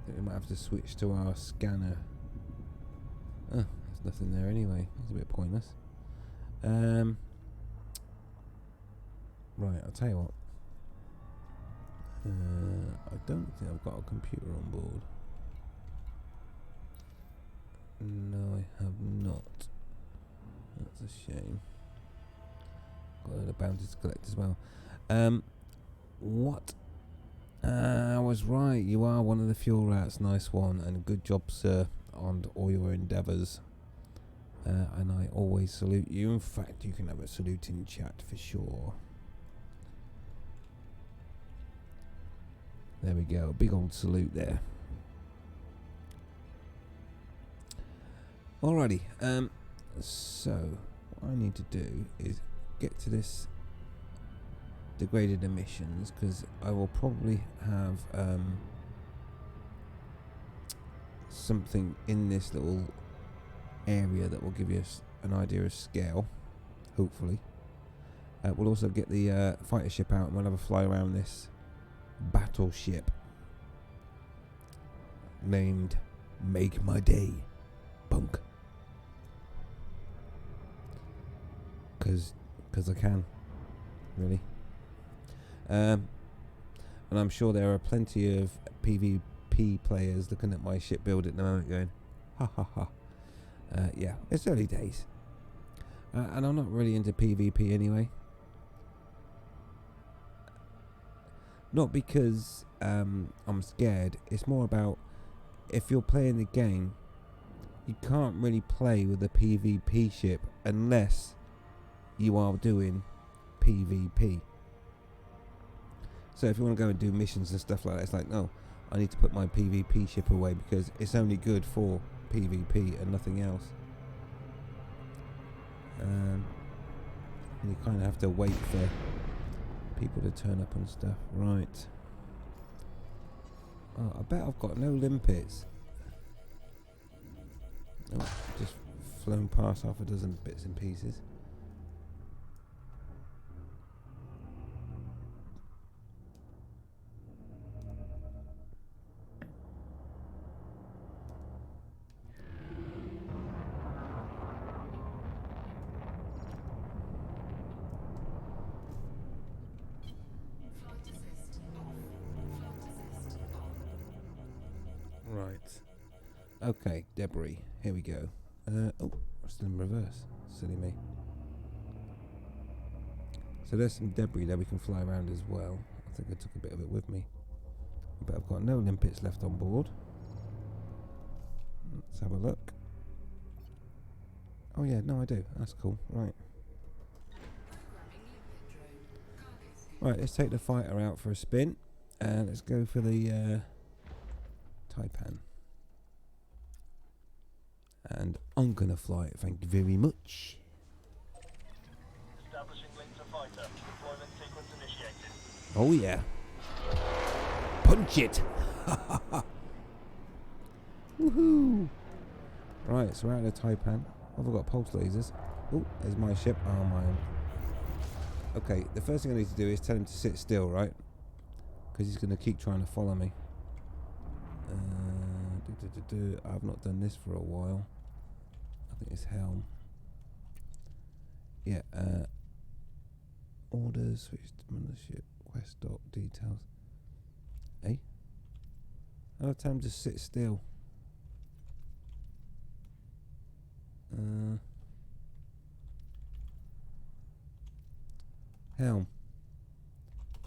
I think we might have to switch to our scanner. Oh, there's nothing there anyway. That's a bit pointless. Right, I'll tell you what. I don't think I've got a computer on board. No, I have not. That's a shame. Got a lot of bounties to collect as well. What? I was right. You are one of the fuel rats. Nice one, and good job, sir, on all your endeavours. And I always salute you. In fact, you can have a salute in chat for sure. There we go. Big old salute there. Alrighty. So what I need to do is get to this degraded emissions, because I will probably have something in this little area that will give you an idea of scale, hopefully. We'll also get the fighter ship out and we'll have a fly around this battleship named Make My Day Bunk, because I can, really. And I'm sure there are plenty of PvP players looking at my ship build at the moment going, ha ha ha. Yeah, it's early days. And I'm not really into PvP anyway. Not because I'm scared. It's more about, if you're playing the game, you can't really play with a PvP ship unless you are doing PvP. So if you want to go and do missions and stuff like that, it's like, no, I need to put my PvP ship away because it's only good for PvP and nothing else. And you kind of have to wait for people to turn up and stuff. Right. Oh, I bet I've got no limpets. Oh, just flown past half a dozen bits and pieces. Right. Okay, debris. Here we go. Oh, still in reverse. Silly me. So there's some debris there we can fly around as well. I think I took a bit of it with me. But I've got no limpets left on board. Let's have a look. Oh yeah, no I do. That's cool. Right. Right, let's take the fighter out for a spin. And let's go for the Taipan. And I'm gonna fly it, thank you very much. Establishing link to fighter. Deployment sequence initiated. Oh yeah. Punch it. Woohoo. Right, so we're out of the Taipan. I've got pulse lasers. Oh, there's my ship. Oh, my own. Okay, the first thing I need to do is tell him to sit still, right? Because he's going to keep trying to follow me. I've not done this for a while. I think it's helm. Yeah, orders, switch to mothership, quest doc, details. Hey? I'll tell him to sit still. Helm.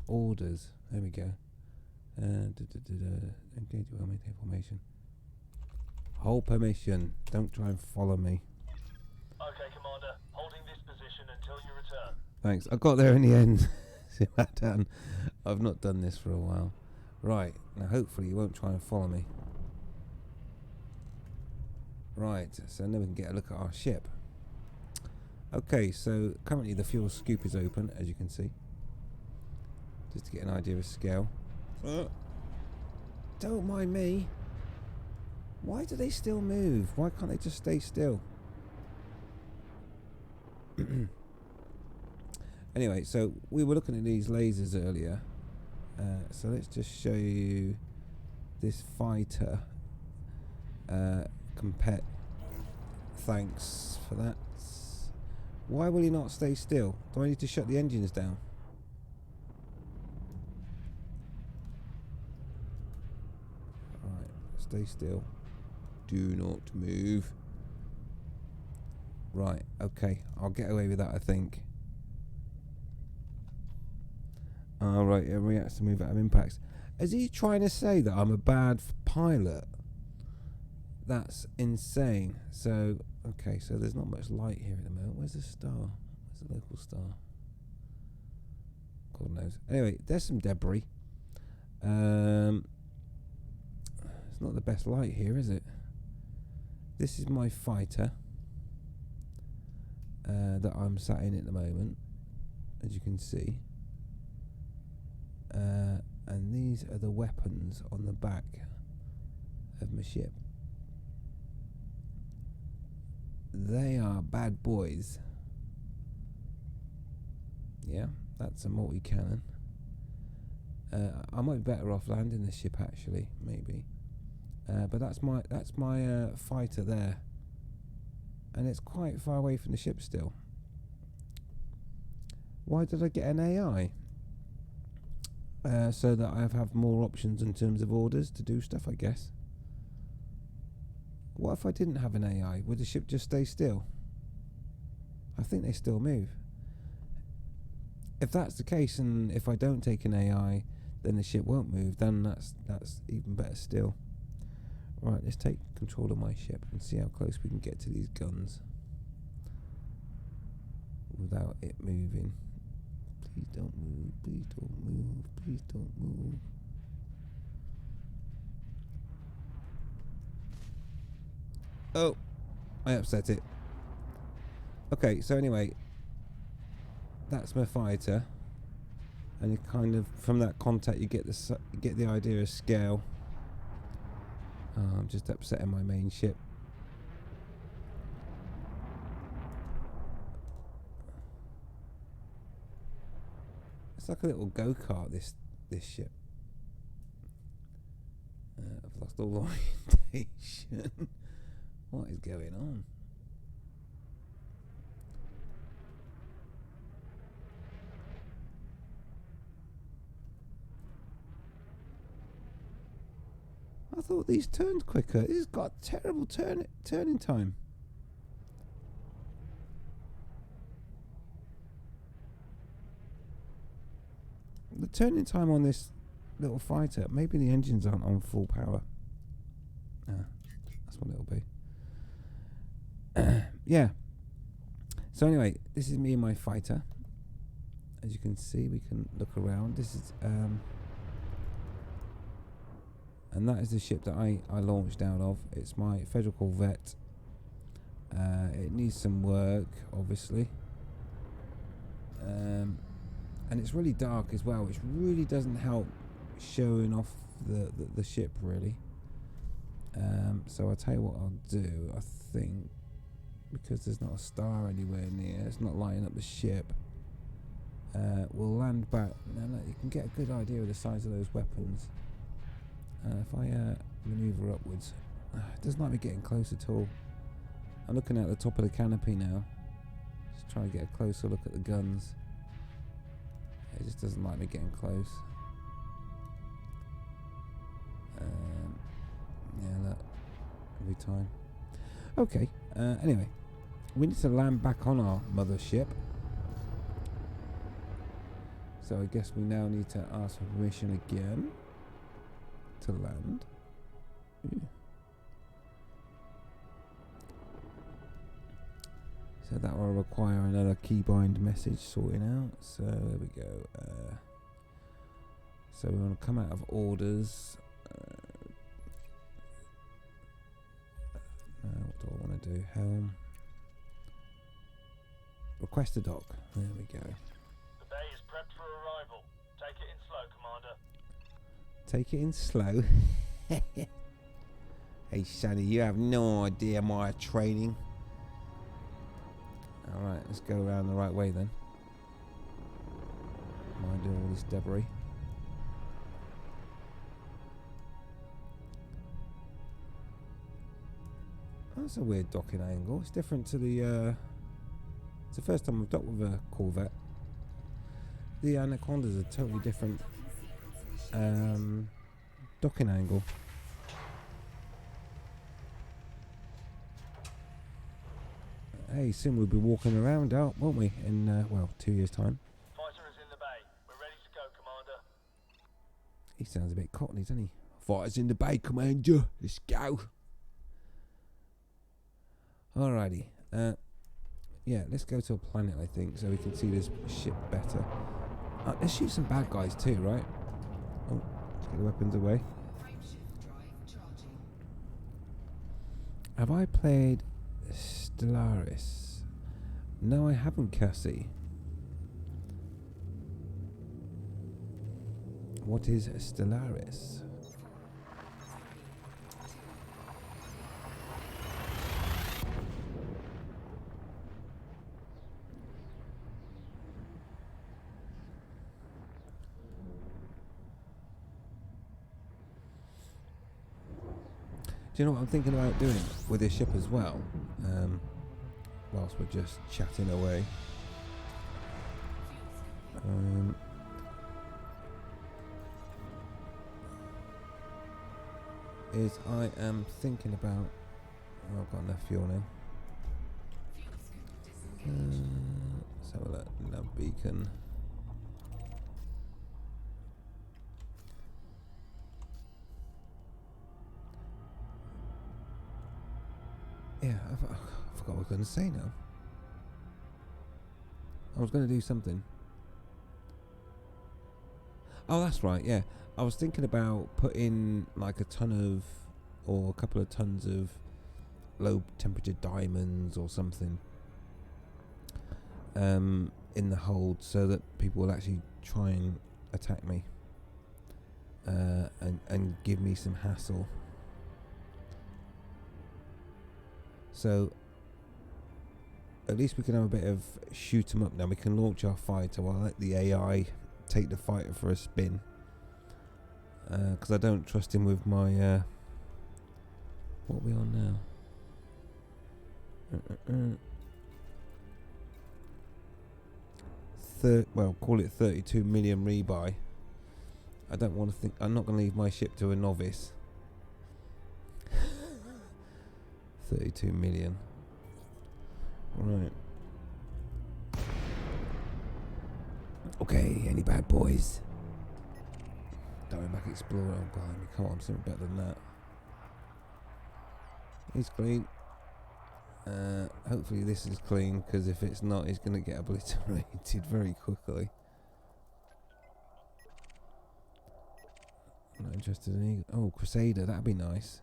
Orders. There we go. Engage well, maintain formation. Hold permission. Don't try and follow me. Okay, Commander. Holding this position until you return. Thanks. I got there in the end. See that done. I've not done this for a while. Right. Now hopefully you won't try and follow me. Right. So now we can get a look at our ship. Okay, so currently the fuel scoop is open, as you can see. Just to get an idea of scale. Don't mind me. Why do they still move? Why can't they just stay still? Anyway, so we were looking at these lasers earlier. So let's just show you this fighter. Compet. Thanks for that. Why will he not stay still? Do I need to shut the engines down? Alright, stay still. Do not move. Right, okay. I'll get away with that, I think. Alright, it reacts to move out of impacts. Is he trying to say that I'm a bad pilot? That's insane. So, okay, so there's not much light here at the moment. Where's the star? Where's the local star? God knows. Anyway, there's some debris. It's not the best light here, is it? This is my fighter that I'm sat in at the moment, as you can see. And these are the weapons on the back of my ship. They are bad boys. Yeah, that's a multi-cannon. I might be better off landing this ship actually, maybe. But that's my fighter there, and it's quite far away from the ship still. Why did I get an AI? So that I have more options in terms of orders to do stuff, I guess. What if I didn't have an AI? Would the ship just stay still? I think they still move. If that's the case, and if I don't take an AI, then the ship won't move. Then that's even better still. Right, let's take control of my ship and see how close we can get to these guns without it moving. Please don't move. Please don't move. Please don't move. Oh, I upset it. Okay, so anyway, that's my fighter, and you kind of from that contact you get the idea of scale. I'm just upsetting my main ship. It's like a little go-kart. This ship. I've lost all orientation. What is going on? I thought these turned quicker. This has got terrible turning time. The turning time on this little fighter, maybe the engines aren't on full power. That's what it'll be. Yeah. So anyway, this is me and my fighter. As you can see, we can look around. This is and that is the ship that I launched out of. It's my Federal Corvette. It needs some work, obviously. And it's really dark as well, which really doesn't help showing off the ship really. So I'll tell you what I'll do. I think because there's not a star anywhere near, it's not lighting up the ship. We'll land back. Now look, you can get a good idea of the size of those weapons. If I manoeuvre upwards, it doesn't like me getting close at all. I'm looking at the top of the canopy now. Just try to get a closer look at the guns. It just doesn't like me getting close. Yeah, look. Every time. Okay, anyway. We need to land back on our mothership. So I guess we now need to ask for permission again to land. Ooh. So that will require another keybind message sorting out. So there we go. So we want to come out of orders. What do I want to do? Helm. Request a dock. There we go. The bay is prepped for arrival. Take it in slow, Commander. Take it in slow. Hey Sonny, you have no idea my training. Alright, let's go around the right way then. Mind doing all this debris. That's a weird docking angle. It's different to the it's the first time I've docked with a Corvette. The Anaconda's a totally different docking angle. Hey, soon we'll be walking around out, won't we? In, well, 2 years' time. Fighter is in the bay. We're ready to go, Commander. He sounds a bit cockney, doesn't he? Fighters in the bay, Commander. Let's go. Alrighty. Yeah, let's go to a planet, I think, so we can see this ship better. Let's shoot some bad guys too, right? Oh, let's get the weapons away. Frameshift drive charging. Have I played Stellaris? No, I haven't, Cassie. What is Stellaris? Do you know what I'm thinking about doing with this ship as well? Whilst we're just chatting away. Is I am thinking about... Oh, I've got enough fuel now. Let's have a look. Nav beacon. Yeah, I forgot what I was going to say now. I was going to do something. Oh, that's right, yeah. I was thinking about putting like a ton of, or a couple of tons of low temperature diamonds or something in the hold so that people will actually try and attack me and give me some hassle. So at least we can have a bit of shoot 'em up now. We can launch our fighter while I let the AI take the fighter for a spin. Because I don't trust him with my... what are we on now? Well, call it 32 million rebuy. I don't want to think... I'm not going to leave my ship to a novice. 32 million. Right. Okay, any bad boys? Diamondback Explorer. Oh, blimey, come on, something better than that. He's clean. Hopefully this is clean, because if it's not, he's going to get obliterated very quickly. I'm not interested in... Oh, Crusader, that'd be nice.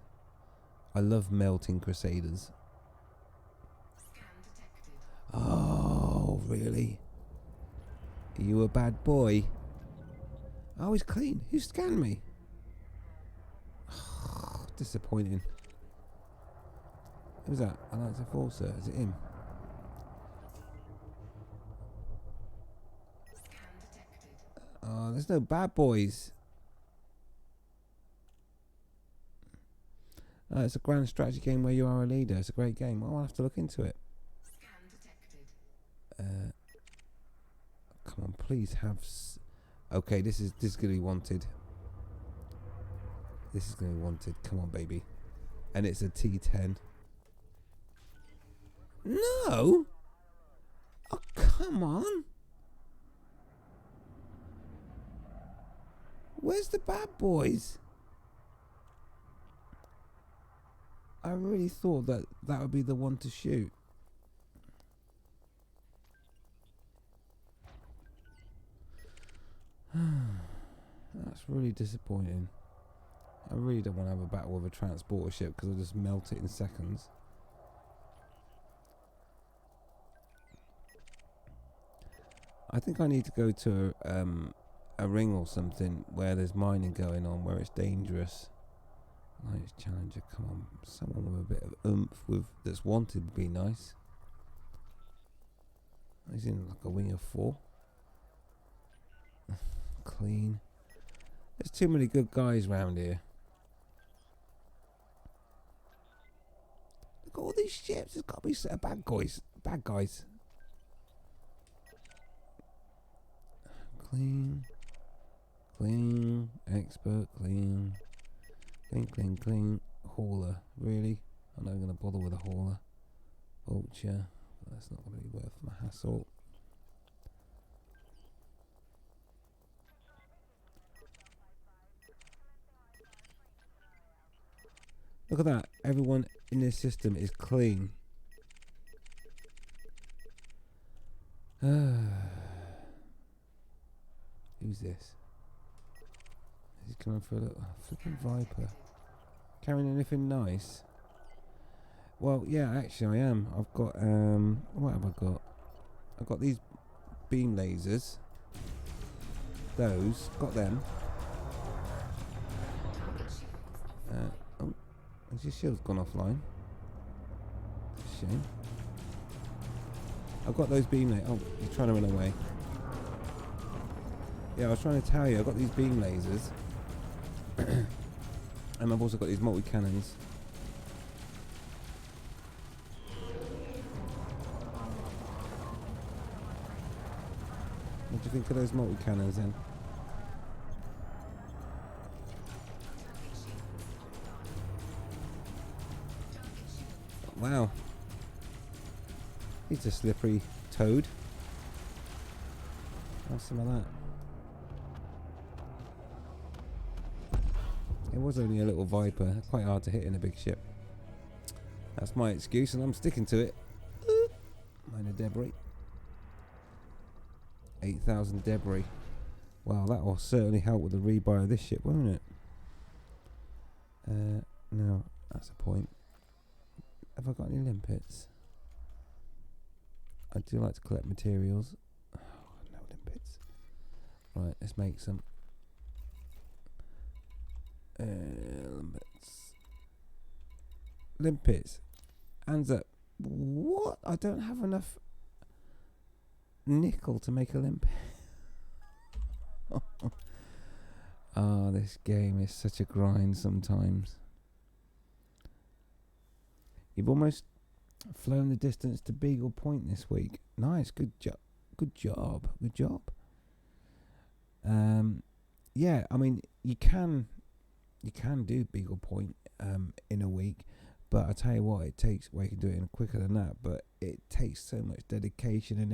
I love melting Crusaders. Scan detected. Oh, really? Are you a bad boy? Oh, he's clean. Who scanned me? Disappointing. Who's that? Alexa Forcer. Is it him? Scan detected. Oh, there's no bad boys. It's a grand strategy game where you are a leader. It's a great game. I'll have to look into it. Scan detected. Come on, please have. Okay, this is gonna be wanted. This is gonna be wanted. Come on, baby. And it's a T10. No. Oh, come on. Where's the bad boys? I really thought that would be the one to shoot. That's really disappointing. I really don't want to have a battle with a transporter ship because I'll just melt it in seconds. I think I need to go to a ring or something where there's mining going on, where it's dangerous. Nice Challenger, come on. Someone with a bit of oomph that's wanted would be nice. He's in like a wing of 4. Clean. There's too many good guys round here. Look at all these ships. There's got to be a set of bad guys. Bad guys. Clean. Clean. Expert. Clean. Clean, clean, clean. Hauler. Really? I'm not going to bother with a hauler. Vulture. That's not going to be worth my hassle. Look at that. Everyone in this system is clean. Who's this? Is he coming for a little flipping Viper? Carrying anything nice? Well, yeah, actually I am. I've got what have I got? I've got these beam lasers. Those, got them. Oh, has your shield's gone offline? Shame. I've got those beam lasers. Oh, he's trying to run away. Yeah, I was trying to tell you, I've got these beam lasers. And I've also got these multi-cannons. What do you think of those multi-cannons then? Wow. He's a slippery toad. Have some of that. It was only a little Viper. Quite hard to hit in a big ship. That's my excuse and I'm sticking to it. Minor debris. 8,000 debris. Well, that will certainly help with the rebuy of this ship, won't it? No, that's a point. Have I got any limpets? I do like to collect materials. Oh, no limpets. Right, let's make some. Limpets. Limpets. Hands up. What? I don't have enough nickel to make a limpet. Ah, this game is such a grind sometimes. You've almost flown the distance to Beagle Point this week. Nice, good job. Good job. Good job. Yeah, I mean, you can do Beagle Point in a week, but I tell you what, it takes. Well, you can do it in quicker than that, but it takes so much dedication and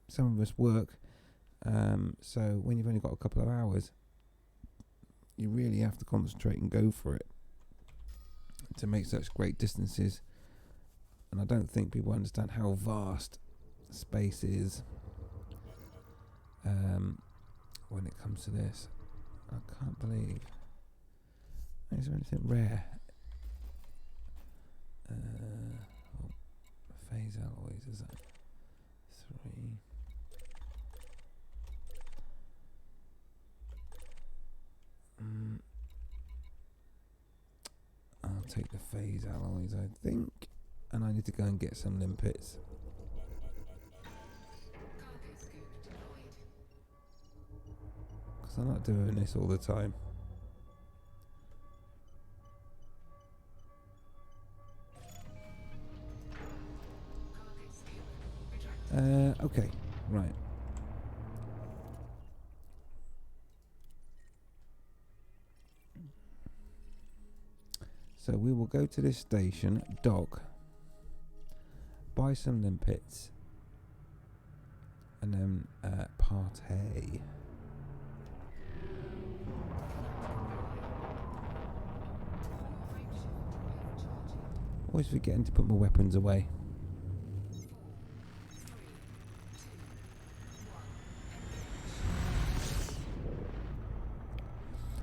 some of us work. So when you've only got a couple of hours, you really have to concentrate and go for it to make such great distances. And I don't think people understand how vast space is when it comes to this. I can't believe. Is there anything rare? Phase alloys, is that 3? take the phase alloys, I think. And I need to go and get some limpets. Cargo scoop deployed. Because I'm not doing this all the time. Cargo scoop retracted. Okay, right. So we will go to this station, dock, buy some limpets, and then partay. Always forgetting to put my weapons away. 4, 3, 2,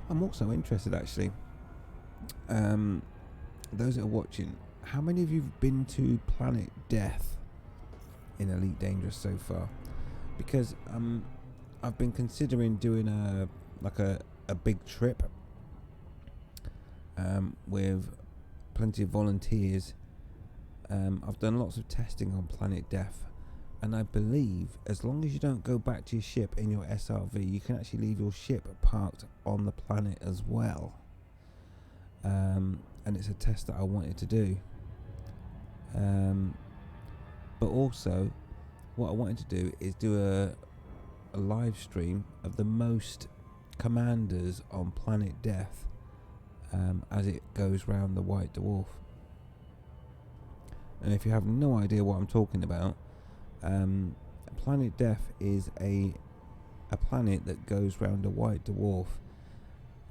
1. I'm also interested, actually. Those that are watching, how many of you have been to Planet Death in Elite Dangerous so far? Because I've been considering doing a big trip with plenty of volunteers. I've done lots of testing on Planet Death, and I believe as long as you don't go back to your ship in your SRV, you can actually leave your ship parked on the planet as well. And it's a test that I wanted to do. But also, what I wanted to do is do a live stream of the most commanders on Planet Death as it goes round the White Dwarf. And if you have no idea what I'm talking about, Planet Death is a planet that goes round a White Dwarf.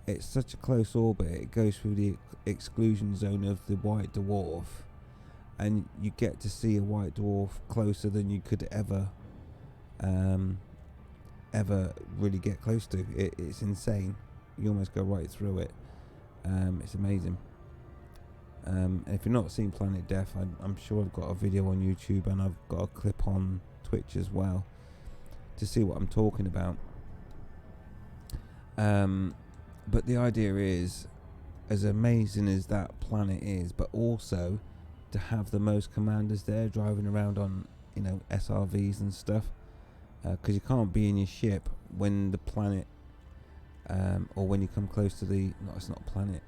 It's such a close orbit, it goes through the exclusion zone of the White Dwarf, and you get to see a White Dwarf closer than you could ever really get close to. It's insane. You almost go right through it. It's amazing. And if you've not seen Planet Death, I'm sure I've got a video on YouTube, and I've got a clip on Twitch as well to see what I'm talking about. But the idea is, as amazing as that planet is, but also to have the most commanders there driving around on, SRVs and stuff, because you can't be in your ship when the planet, or when you come close to the, no, it's not a planet.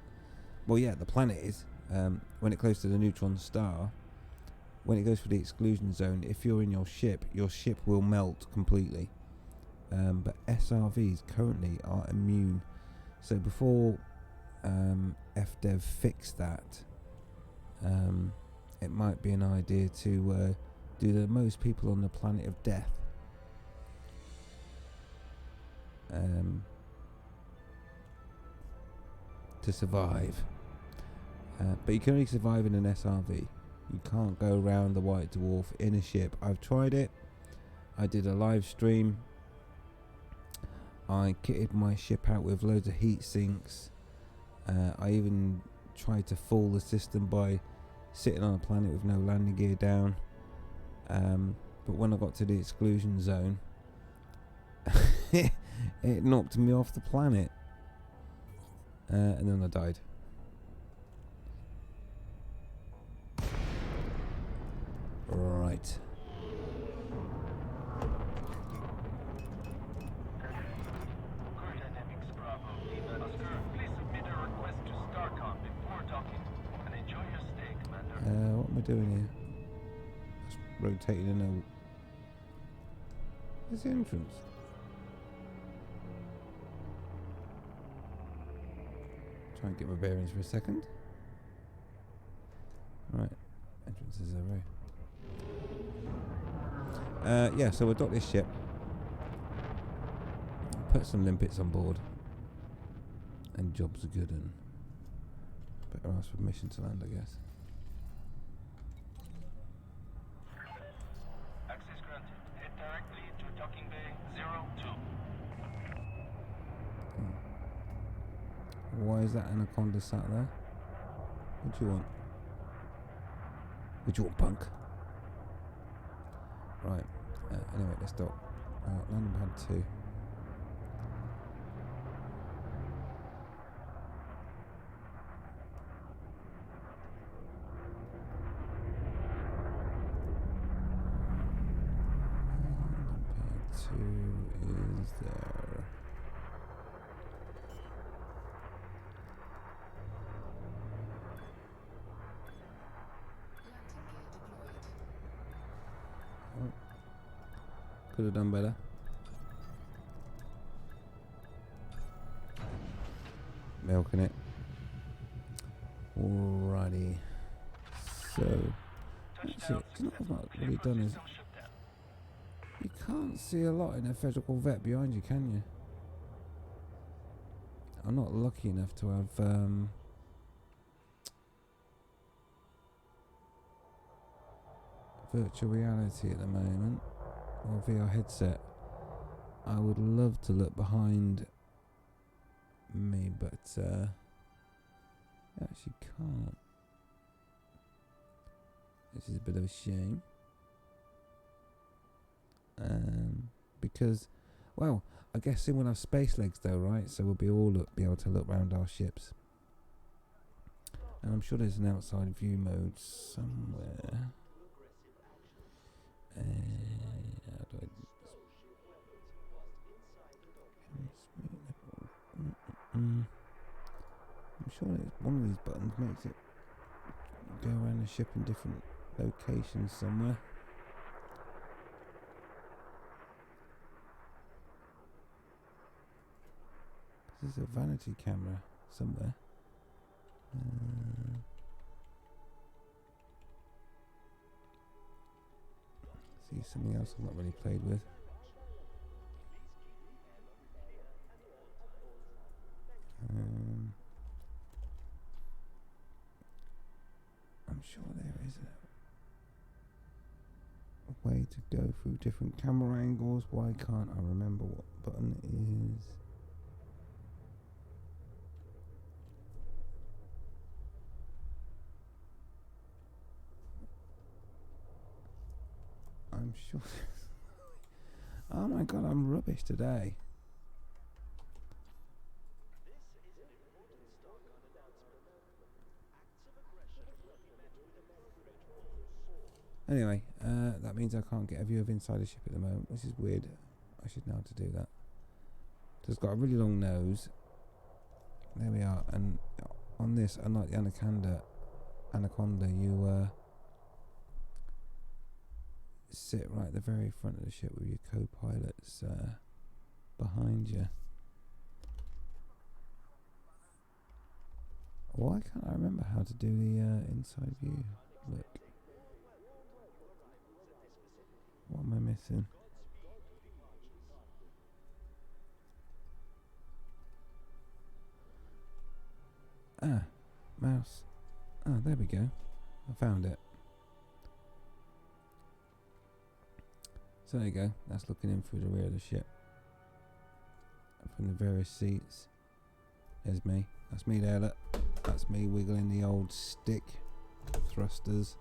Well, yeah, the planet is. When it's close to the neutron star, when it goes through the exclusion zone, if you're in your ship will melt completely. But SRVs currently are immune. So before FDev fix that, it might be an idea to do the most people on the planet of death. To survive. But you can only survive in an SRV. You can't go around the White Dwarf in a ship. I've tried it. I did a live stream. I kitted my ship out with loads of heat sinks. I even tried to fool the system by sitting on a planet with no landing gear down. But when I got to the exclusion zone, it knocked me off the planet. And then I died. Right. Crew Dynamics Bravo, Lima Oscar, please submit a request to StarCom before docking, and enjoy your stay, Commander. What am I doing here? Just rotating in a... Where's the entrance? Try and get my bearings for a second. Right. Entrances are right. Yeah, so we'll dock this ship. Put some limpets on board. And jobs are good, and better ask for permission to land, I guess. Access granted. Head directly to docking bay 02. Why is that anaconda sat there? What do you want? What do you want, punk? Right. Anyway, let's dock. Landing pad 2. is there. Landing gear deployed. Oh, could have done better. Milking it. Alrighty. So, that's it. You know what I've not really done is you can't see a lot in a Federal Corvette behind you, can you? I'm not lucky enough to have virtual reality at the moment, or VR headset. I would love to look behind me, but I actually can't. This is a bit of a shame. Because, well, I guess we'll have space legs though, right? So we'll be able to look around our ships. And I'm sure there's an outside view mode somewhere. How do I I'm sure one of these buttons makes it go around the ship in different locations somewhere. There's a vanity camera somewhere. See something else I've not really played with. I'm sure there is a way to go through different camera angles. Why can't I remember what button it is? I'm sure. Oh my god, I'm rubbish today. Anyway, that means I can't get a view of inside the ship at the moment, which is weird. I should know how to do that. So it's got a really long nose. There we are. And on this, unlike the Anaconda, you sit right at the very front of the ship with your co-pilots behind you. Why can't I remember how to do the inside view? Look. What am I missing? Ah, mouse. Ah, there we go. I found it. So there you go. That's looking in through the rear of the ship. From the various seats. There's me. That's me there, look. That's me wiggling the old stick thrusters.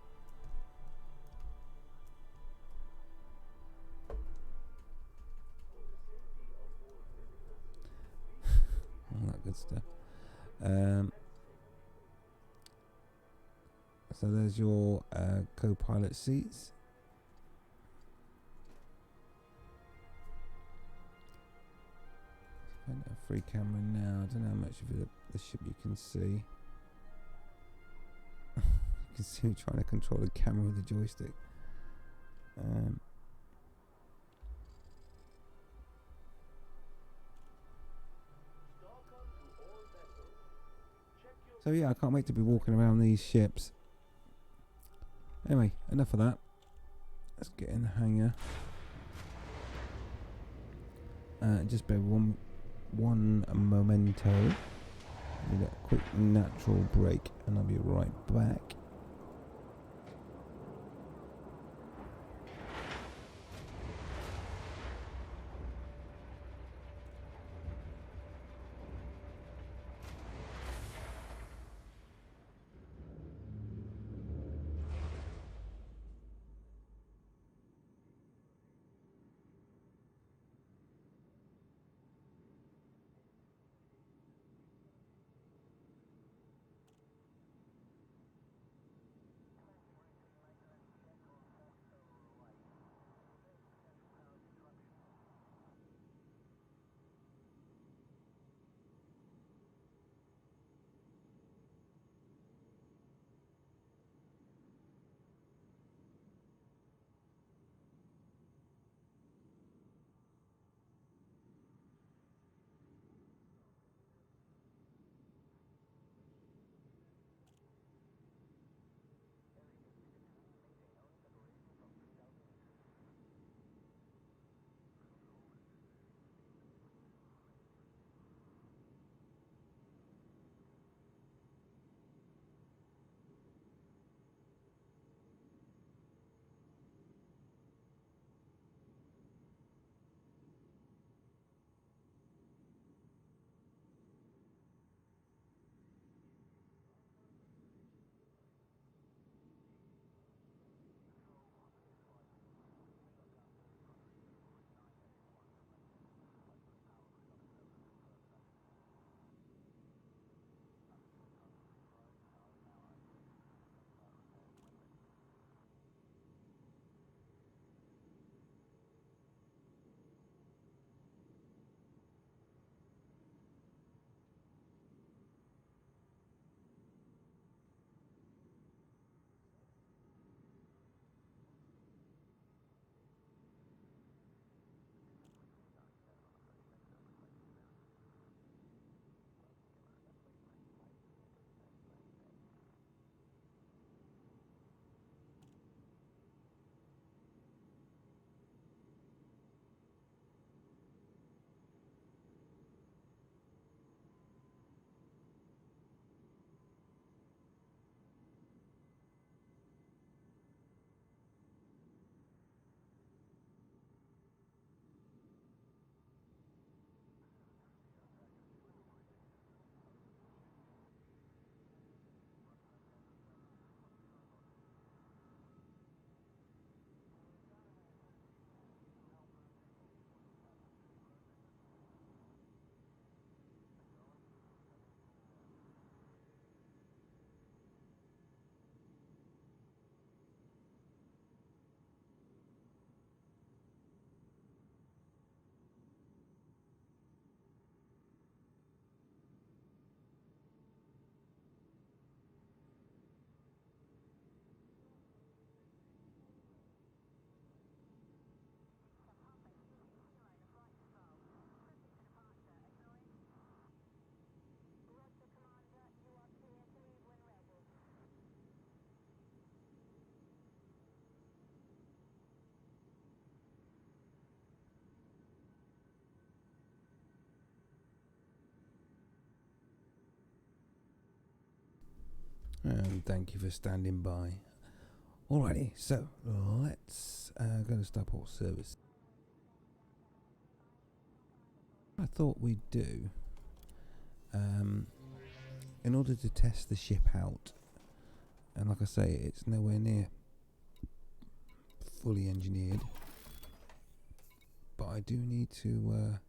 All that good stuff. So there's your co-pilot seats. Find a free camera now. I don't know how much of the ship you can see. You can see me trying to control the camera with the joystick. So yeah, I can't wait to be walking around these ships. Anyway, enough of that. Let's get in the hangar. Just bear one momento. Need a quick natural break, and I'll be right back. And thank you for standing by. Alrighty, so let's go to Starport Service. I thought we'd do, in order to test the ship out, and like I say, it's nowhere near fully engineered, but I do need to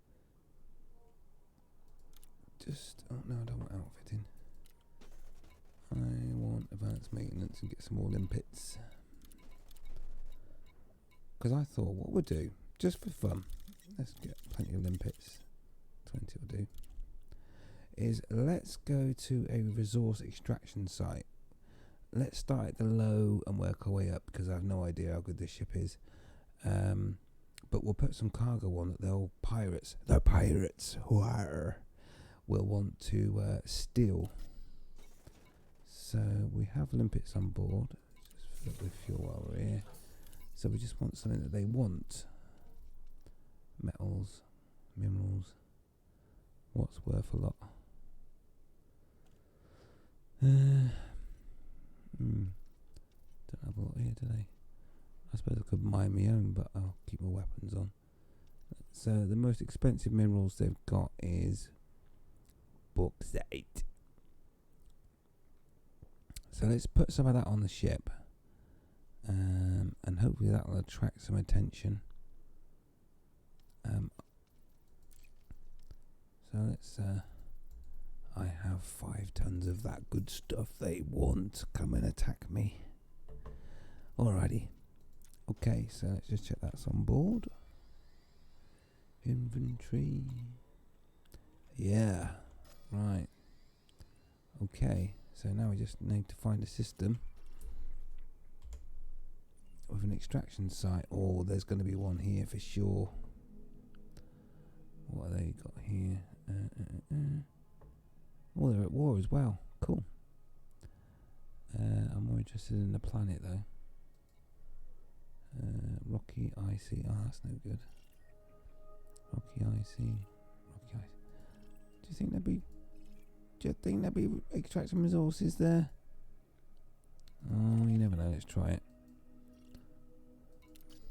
oh no, I don't want outfitting. I want advanced maintenance and get some more limpets. Because I thought what we'll do, just for fun, let's get plenty of limpets, 20 will do, is let's go to a resource extraction site. Let's start at the low and work our way up, because I have no idea how good this ship is. But we'll put some cargo on that the pirates will want to steal. So we have limpets on board. Just fill up with fuel while we're here. So we just want something that they want. Metals, minerals. What's worth a lot? Don't have a lot here today. I suppose I could mine my own, but I'll keep my weapons on. So the most expensive minerals they've got is bauxite. So let's put some of that on the ship, and hopefully that will attract some attention. So let's I have 5 tons of that good stuff they want. Come and attack me. Alrighty. Okay, so let's just check that's on board. Inventory. Yeah. Right. Okay. So now we just need to find a system with an extraction site. Oh, there's going to be one here for sure. What have they got here? Oh, they're at war as well. Cool. I'm more interested in the planet though. Rocky, icy. Oh, that's no good. Rocky, icy. Rocky, icy. Do you think there'd be extracting resources there? Oh, you never know. Let's try it.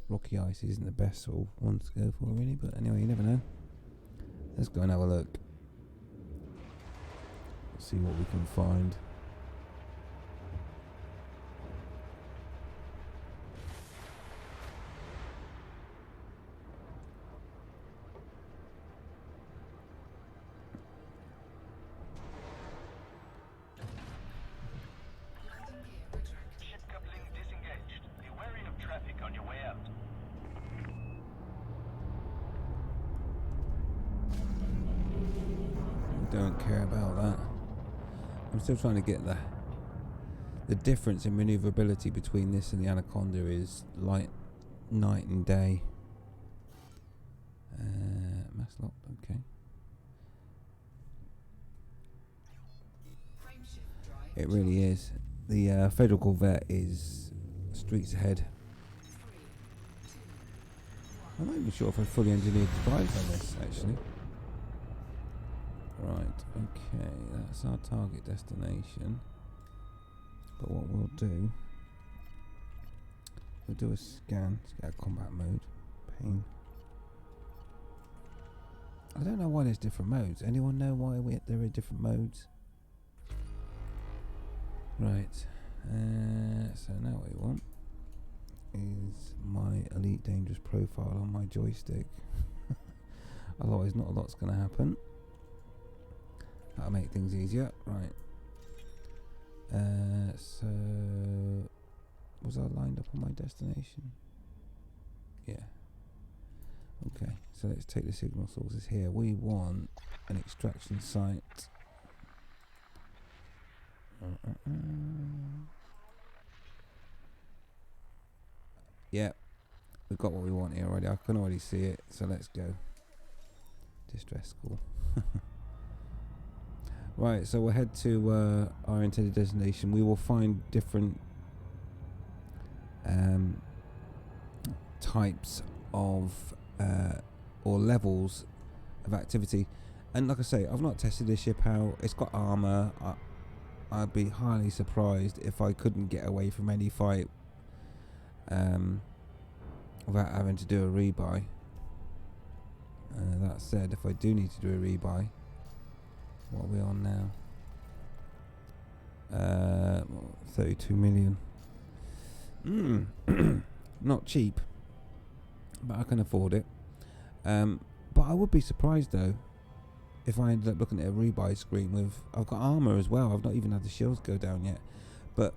Rocky ice isn't the best sort of one to go for really, but anyway, you never know. Let's go and have a look. See what we can find. Ship coupling disengaged. Be wary of traffic on your way out. Don't care about that. I'm still trying to get the difference in maneuverability between this and the Anaconda is like night and day. Mass locked, okay. It really is. The Federal Corvette is streets ahead. I'm not even sure if I fully engineered drives on this actually. Right, okay, that's our target destination. But what we'll do a scan. Let's get a combat mode. Pain. I don't know why there's different modes. Anyone know why there are different modes? Right. So now what we want is my Elite Dangerous profile on my joystick. Otherwise not a lot's going to happen. That'll make things easier. Right. So was I lined up on my destination? Yeah. Okay, so let's take the signal sources here. We want an extraction site. Yeah, we've got what we want here already. I can already see it, so let's go. Distress call. Right, so we'll head to our intended destination. We will find different types of or levels of activity, and like I say, I've not tested this ship out. It's got armor. I'd be highly surprised if I couldn't get away from any fight without having to do a rebuy. That said, if I do need to do a rebuy, what are we on now? 32 million. Not cheap, but I can afford it. But I would be surprised though if I ended up looking at a rebuy screen with, I've got armor as well. I've not even had the shields go down yet, but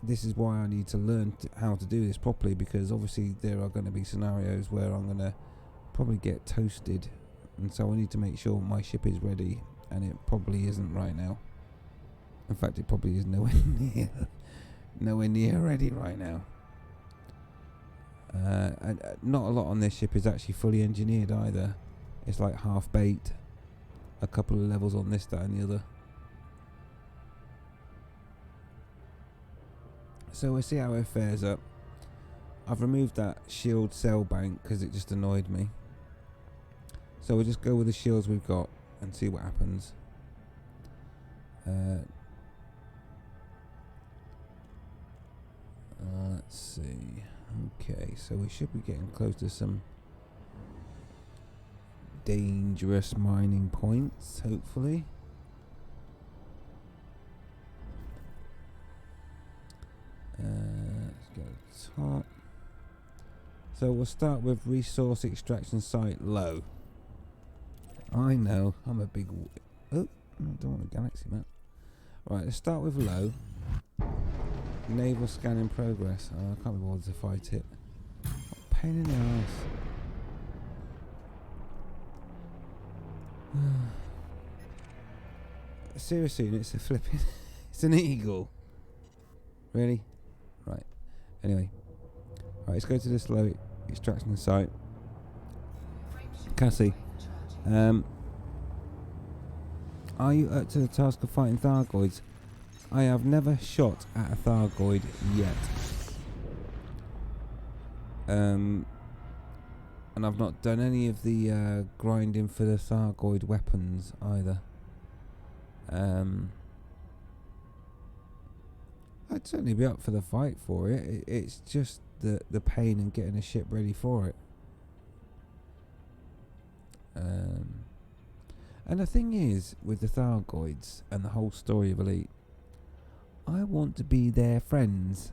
this is why I need to learn how to do this properly, because obviously there are going to be scenarios where I'm going to probably get toasted, and so I need to make sure my ship is ready, and it probably isn't right now. In fact, it probably is nowhere near ready right now. And not a lot on this ship is actually fully engineered either. It's like half baked. A couple of levels on this, that and the other. So we'll see how it fares up. I've removed that shield cell bank because it just annoyed me. So we'll just go with the shields we've got and see what happens. Let's see. Okay, so we should be getting close to some dangerous mining points, hopefully. Let's go to the top. So we'll start with resource extraction site low. I know, I'm a big... Oh, I don't want a galaxy map. Right, let's start with low. Naval scan in progress. Oh, I can't be bothered to fight it. What a pain in the ass. Seriously, it's a flipping... it's an eagle. Really? Right. Anyway. Right, let's go to this low extraction site. Cassie. Are you up to the task of fighting Thargoids? I have never shot at a Thargoid yet. And I've not done any of the grinding for the Thargoid weapons either. I'd certainly be up for the fight for it. It's just the pain in getting a ship ready for it. And the thing is, with the Thargoids and the whole story of Elite, I want to be their friends.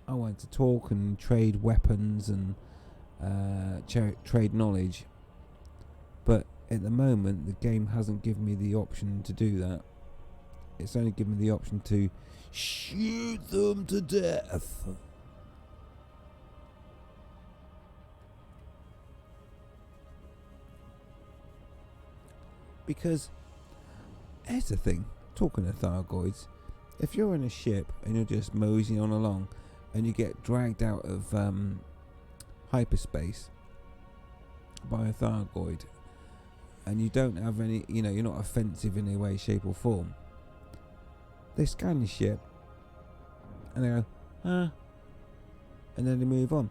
I want to talk and trade weapons and trade knowledge. But at the moment, the game hasn't given me the option to do that. It's only given me the option to shoot them to death. Because, here's the thing, talking to Thargoids, if you're in a ship and you're just moseying on along and you get dragged out of hyperspace by a Thargoid and you don't have any, you're not offensive in any way, shape or form, they scan your ship and they go, and then they move on.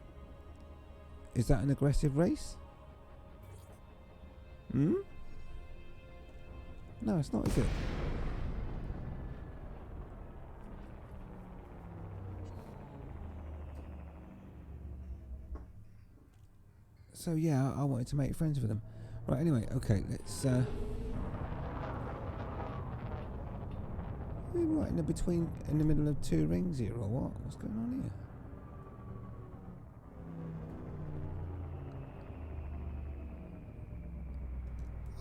Is that an aggressive race? No, it's not, is it? So yeah, I wanted to make friends with them. Right, anyway, okay, let's we're right in the middle of two rings here, or what? What's going on here?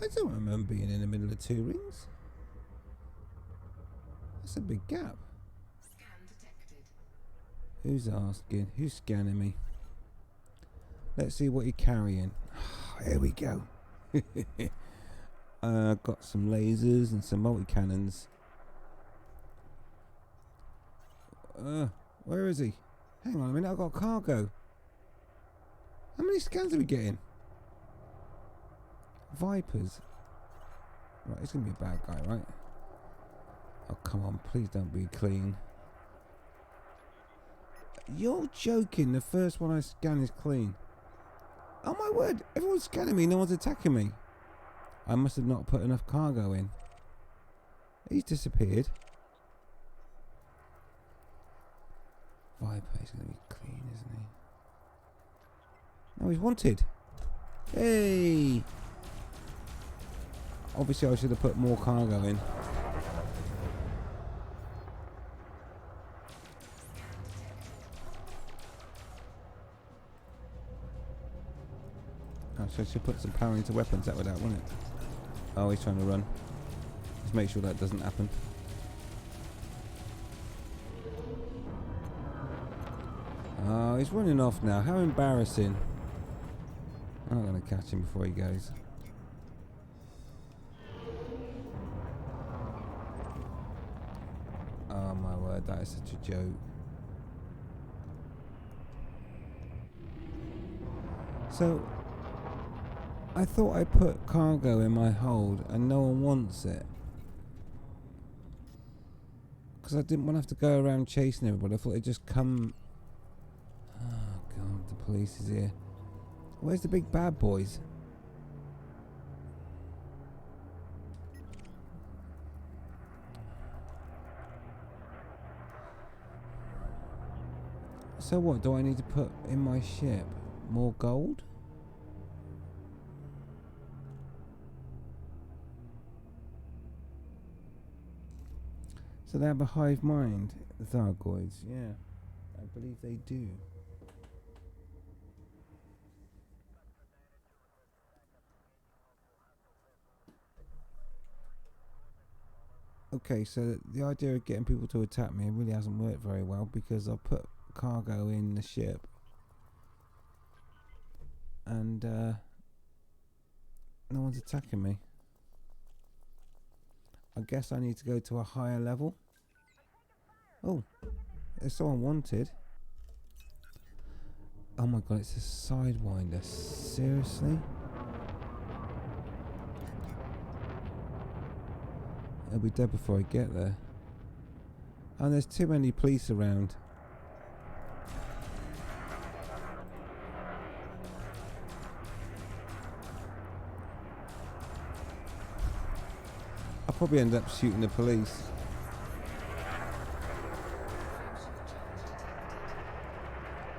I don't remember being in the middle of two rings. That's a big gap. Scan detected. Who's asking? Who's scanning me? Let's see what you're carrying. Here we go. Got some lasers and some multi-cannons. Where is he? Hang on a minute, I've got cargo. How many scans are we getting? Vipers. Right, he's going to be a bad guy, right? Oh, come on, please don't be clean. You're joking, the first one I scan is clean. Oh my word, everyone's scanning me, no one's attacking me. I must have not put enough cargo in. He's disappeared. Viper is going to be clean, isn't he? No, he's wanted. Hey! Obviously, I should have put more cargo in. Actually, I should put some power into weapons. That would help, wouldn't it? Oh, he's trying to run. Let's make sure that doesn't happen. Oh, he's running off now. How embarrassing. I'm not going to catch him before he goes. Oh my word, that is such a joke. So, I thought I put cargo in my hold and no one wants it. Because I didn't want to have to go around chasing everybody. I thought they'd just come... Oh god, the police is here. Where's the big bad boys? So what do I need to put in my ship? More gold? So they have a hive mind, the Thargoids, yeah. I believe they do. Okay, so the idea of getting people to attack me really hasn't worked very well because I've put cargo in the ship. And no one's attacking me. I guess I need to go to a higher level. Oh, there's someone wanted. Oh my god, it's a Sidewinder. Seriously? I'll be dead before I get there. And there's too many police around. I'll probably end up shooting the police.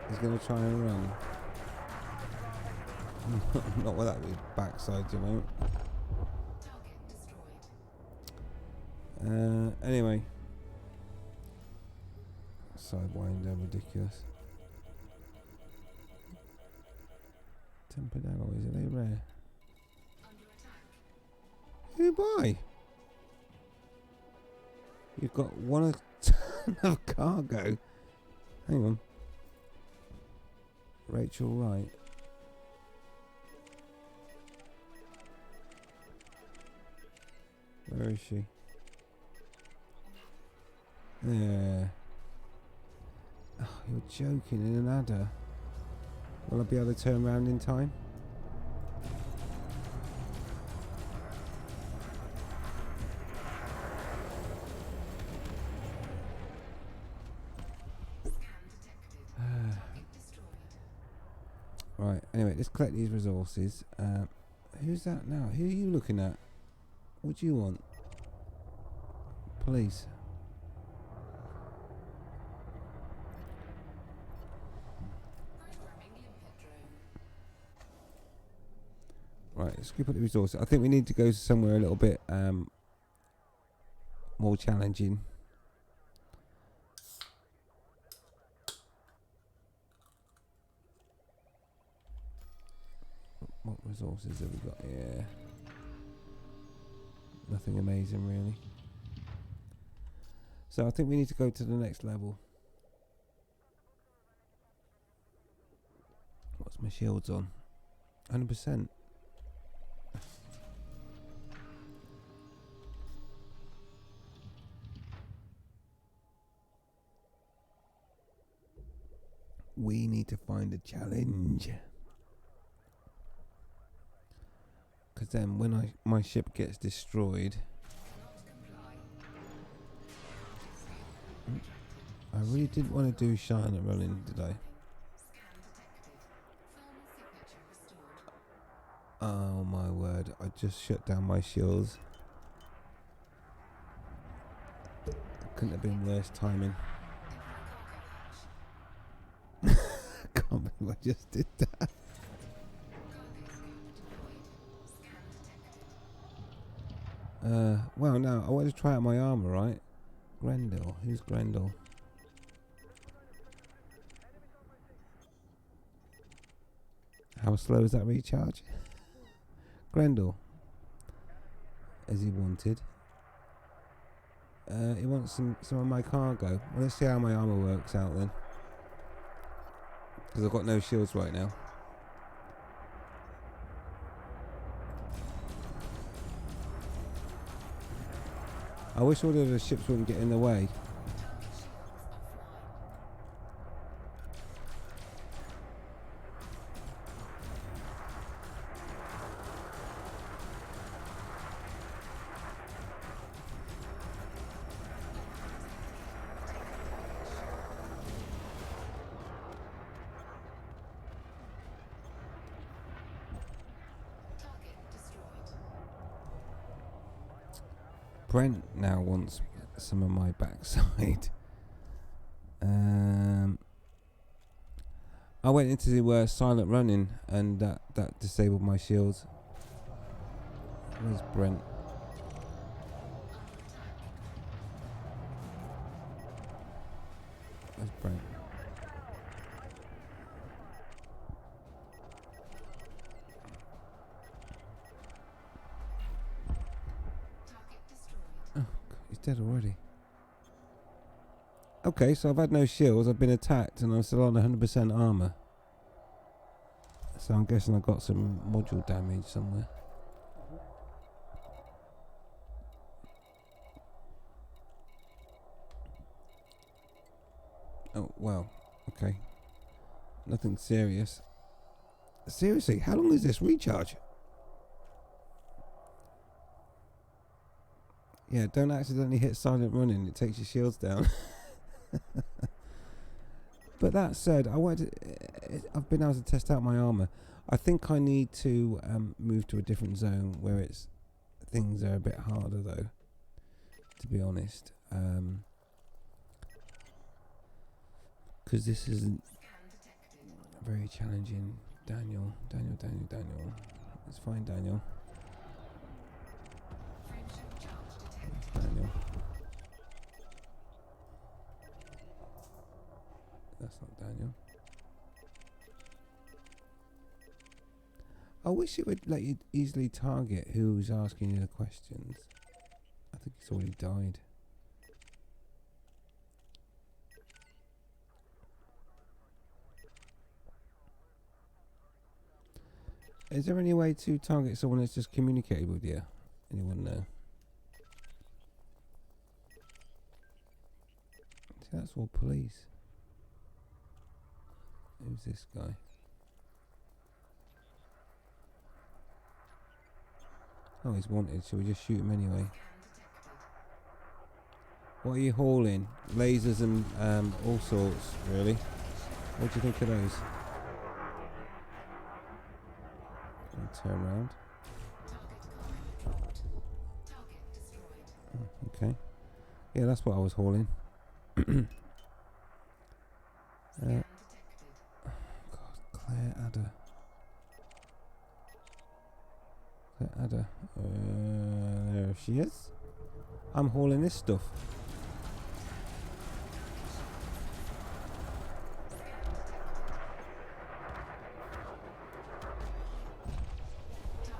He's going to try and run. Not with that big backside, you won't. Anyway. Sidewinder, ridiculous. Tempered alloys, are they rare? Who buy? You've got one ton of cargo. Hang on. Rachel Wright. Where is she? There. Oh, you're joking, in an adder. Will I be able to turn around in time? Right, anyway, let's collect these resources. Who's that now? Who are you looking at? What do you want? Police. Right, let's keep up the resources. I think we need to go somewhere a little bit more challenging. What resources have we got here? Nothing amazing really. So I think we need to go to the next level. What's my shields on? 100%. We need to find a challenge. Because then when my ship gets destroyed, I really didn't want to do Shiner running, did I? Oh my word, I just shut down my shields. Couldn't have been worse timing. I just did that. Cargo scanner deployed. Scan detected. Well, no, I want to try out my armor, right? Grendel. Who's Grendel? How slow is that recharge? Grendel. As he wanted. He wants some of my cargo. Well, let's see how my armor works out then. Because I've got no shields right now. I wish all of the ships wouldn't get in the way. Target shields offline. Target destroyed. Brent now wants some of my backside. I went into silent running and that disabled my shields. Where's Brent? Where's Brent? Target destroyed. Oh, God, he's dead already. Okay, so I've had no shields, I've been attacked, and I'm still on 100% armor. So I'm guessing I got some module damage somewhere. Oh, well, okay. Nothing serious. Seriously, how long is this recharge? Yeah, don't accidentally hit silent running, it takes your shields down. But that said, I've been able to test out my armor. I think I need to move to a different zone where things are a bit harder though, to be honest. Because this isn't Scan detected. very challenging. Daniel. Let's find Daniel. Frameshift charge detected. Daniel. That's not Daniel. I wish it would let you easily target who's asking you the questions. I think he's already died. Is there any way to target someone that's just communicated with you? Anyone know? See, that's all police. Who's this guy? Oh, he's wanted. Shall we just shoot him anyway? Scan detected. What are you hauling? Lasers and all sorts, really? What do you think of those? Turn around. Target cargo dropped. Target destroyed. Oh, okay. Yeah, that's what I was hauling. Scan detected. God, Claire Adder. Claire Adder. There she is. I'm hauling this stuff.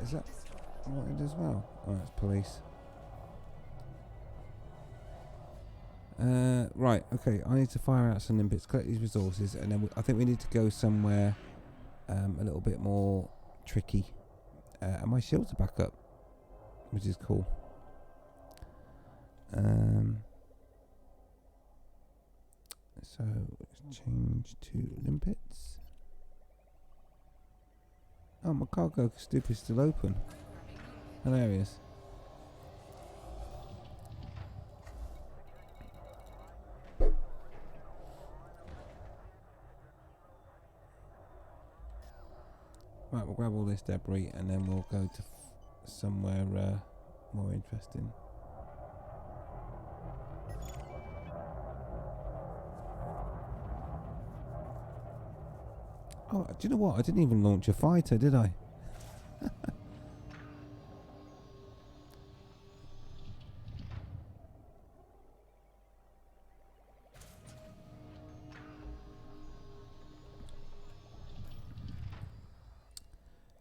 Is that wanted as well? Oh, that's police. Right, okay, I need to fire out some limpets, collect these resources, and then I think we need to go somewhere a little bit more tricky. And my shields are back up, which is cool. So, let's change to limpets. Oh, my cargo stoop is still open. Hilarious. Right, we'll grab all this debris and then we'll go to somewhere more interesting. Oh, do you know what? I didn't even launch a fighter, did I?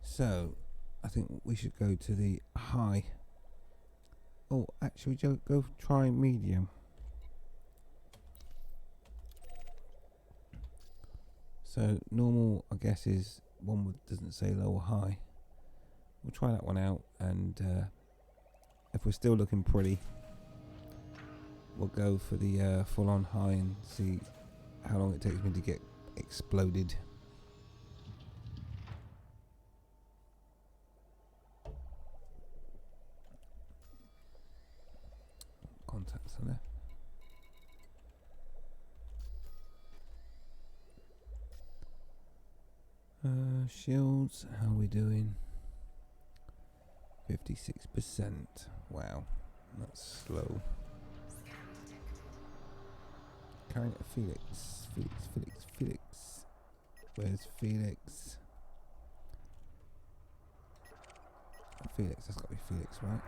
So, I think we should go to the high. Oh, actually, go try medium. So, normal, I guess, is one doesn't say low or high. We'll try that one out, and if we're still looking pretty, we'll go for the full-on high and see how long it takes me to get exploded. Contacts are there. Shields, how are we doing? 56%. Wow, that's slow. Carrying Felix. Felix. Where's Felix? Felix, that's got to be Felix, right?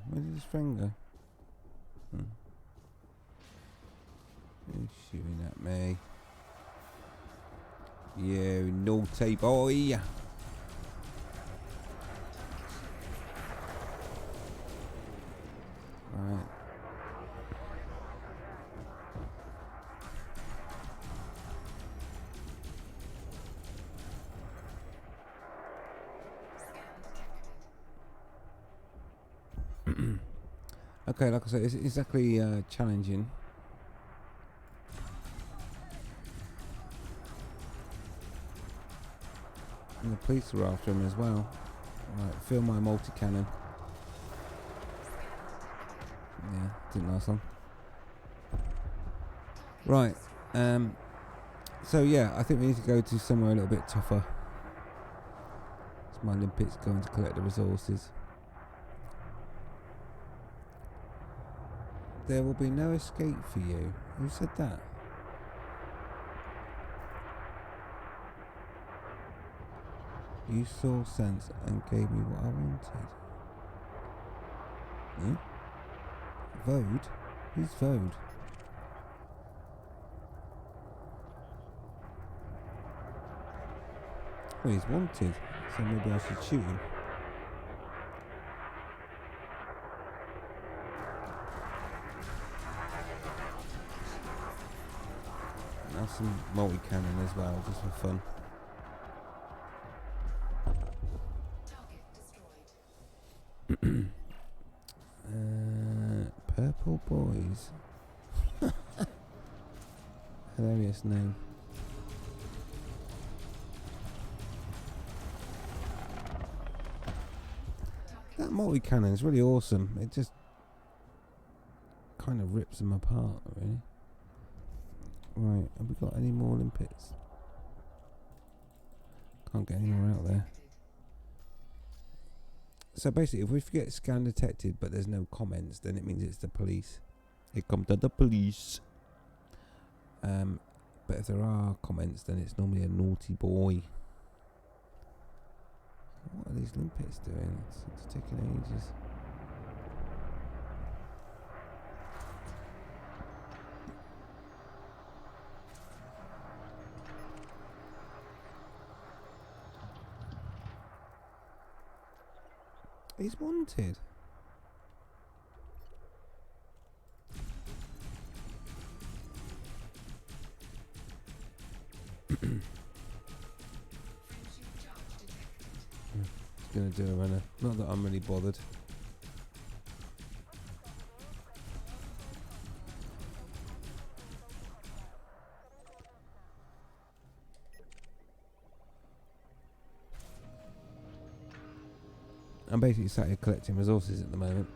Where did his friend go? He's shooting at me. You naughty boy. Right. Okay, like I said, it's exactly challenging. And the police are after him as well. Right, fill my multi-cannon. Yeah, didn't last long. Right, so yeah, I think we need to go to somewhere a little bit tougher. It's my limpets going to collect the resources. There will be no escape for you. Who said that? You saw sense and gave me what I wanted. Vode? Who's Vode? Well, he's wanted, so maybe I should shoot him. Have some multi-cannon as well, just for fun. Purple Boys. Hilarious name. That multi-cannon is really awesome. It just kind of rips them apart, really. Right, have we got any more limpets? Can't get any more out there. So basically, if we get scan detected but there's no comments, then it means it's the police. Here comes the police. But if there are comments, then it's normally a naughty boy. What are these limpets doing? It's taking ages. He's wanted. Gonna do a runner. Not that I'm really bothered. I'm basically sat here collecting resources at the moment.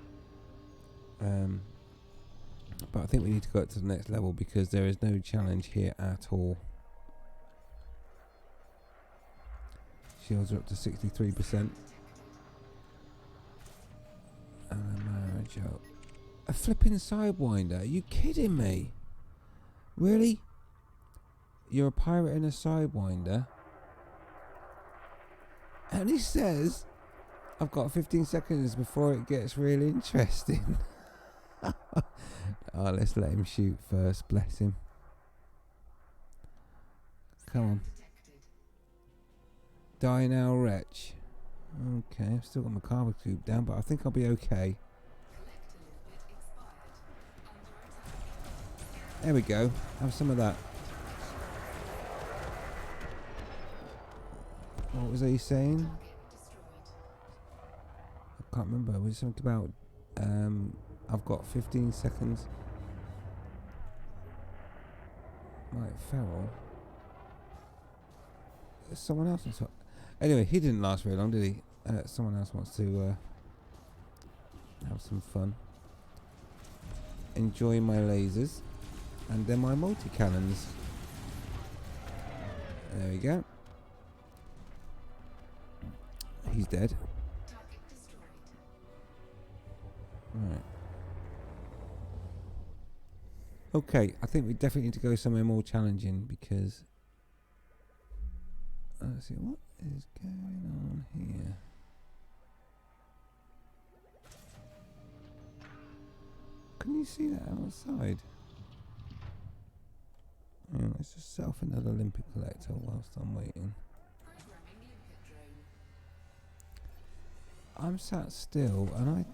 But I think we need to go up to the next level because there is no challenge here at all. Shields are up to 63%. A flipping sidewinder? Are you kidding me? Really? You're a pirate and a sidewinder? And he says, I've got 15 seconds before it gets really interesting. Oh, let's let him shoot first, bless him. Come on. Die now, wretch. Okay, I've still got my cargo tube down, but I think I'll be okay. There we go. Have some of that. What was he saying? I can't remember. Was it something about I've got 15 seconds. Right, Feral. There's someone else on top. Anyway, he didn't last very long, did he? Someone else wants to have some fun. Enjoy my lasers. And then my multi-cannons. There we go. He's dead. Target destroyed. Right. Okay, I think we definitely need to go somewhere more challenging because... let's see, what is going on here? Can you see that outside? Yeah, let's just set off another Olympic collector whilst I'm waiting. Programming limpet drone. I'm sat still and I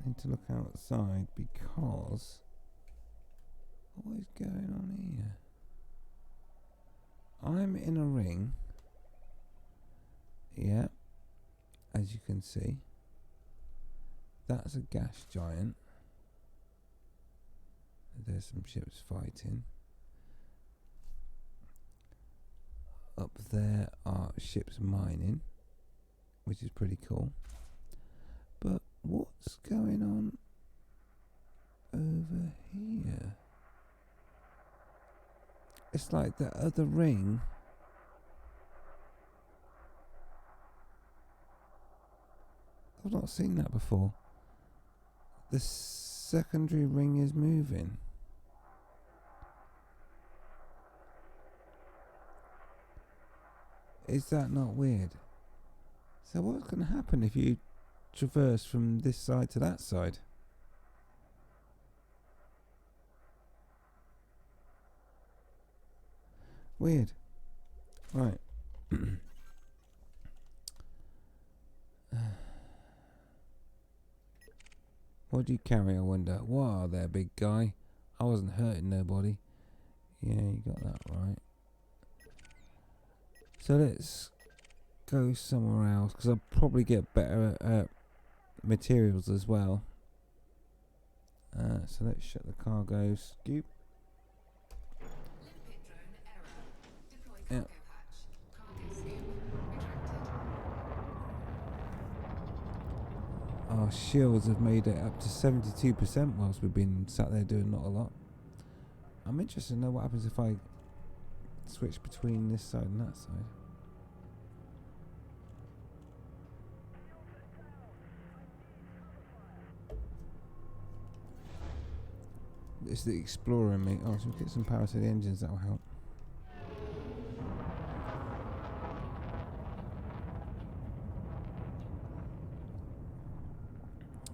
need to look outside because what is going on here? I'm in a ring. Yeah, as you can see. That's a gas giant. There's some ships fighting. Up there are ships mining, which is pretty cool. But what's going on over here? It's like the other ring. I've not seen that before. The secondary ring is moving. Is that not weird? So what's going to happen if you traverse from this side to that side? Weird. Right. What do you carry, I wonder? Wow, there, big guy. I wasn't hurting nobody. Yeah, you got that right. So let's go somewhere else, because I'll probably get better materials as well. So let's shut the cargo scoop. Limpet drone error. Deploy Yeah. cargo hatch. Cargo scoop retracted. Our shields have made it up to 72% whilst we've been sat there doing not a lot. I'm interested to know what happens if I switch between this side and that side. It's the Explorer in me. Oh, so we get some power to the engines, that'll help.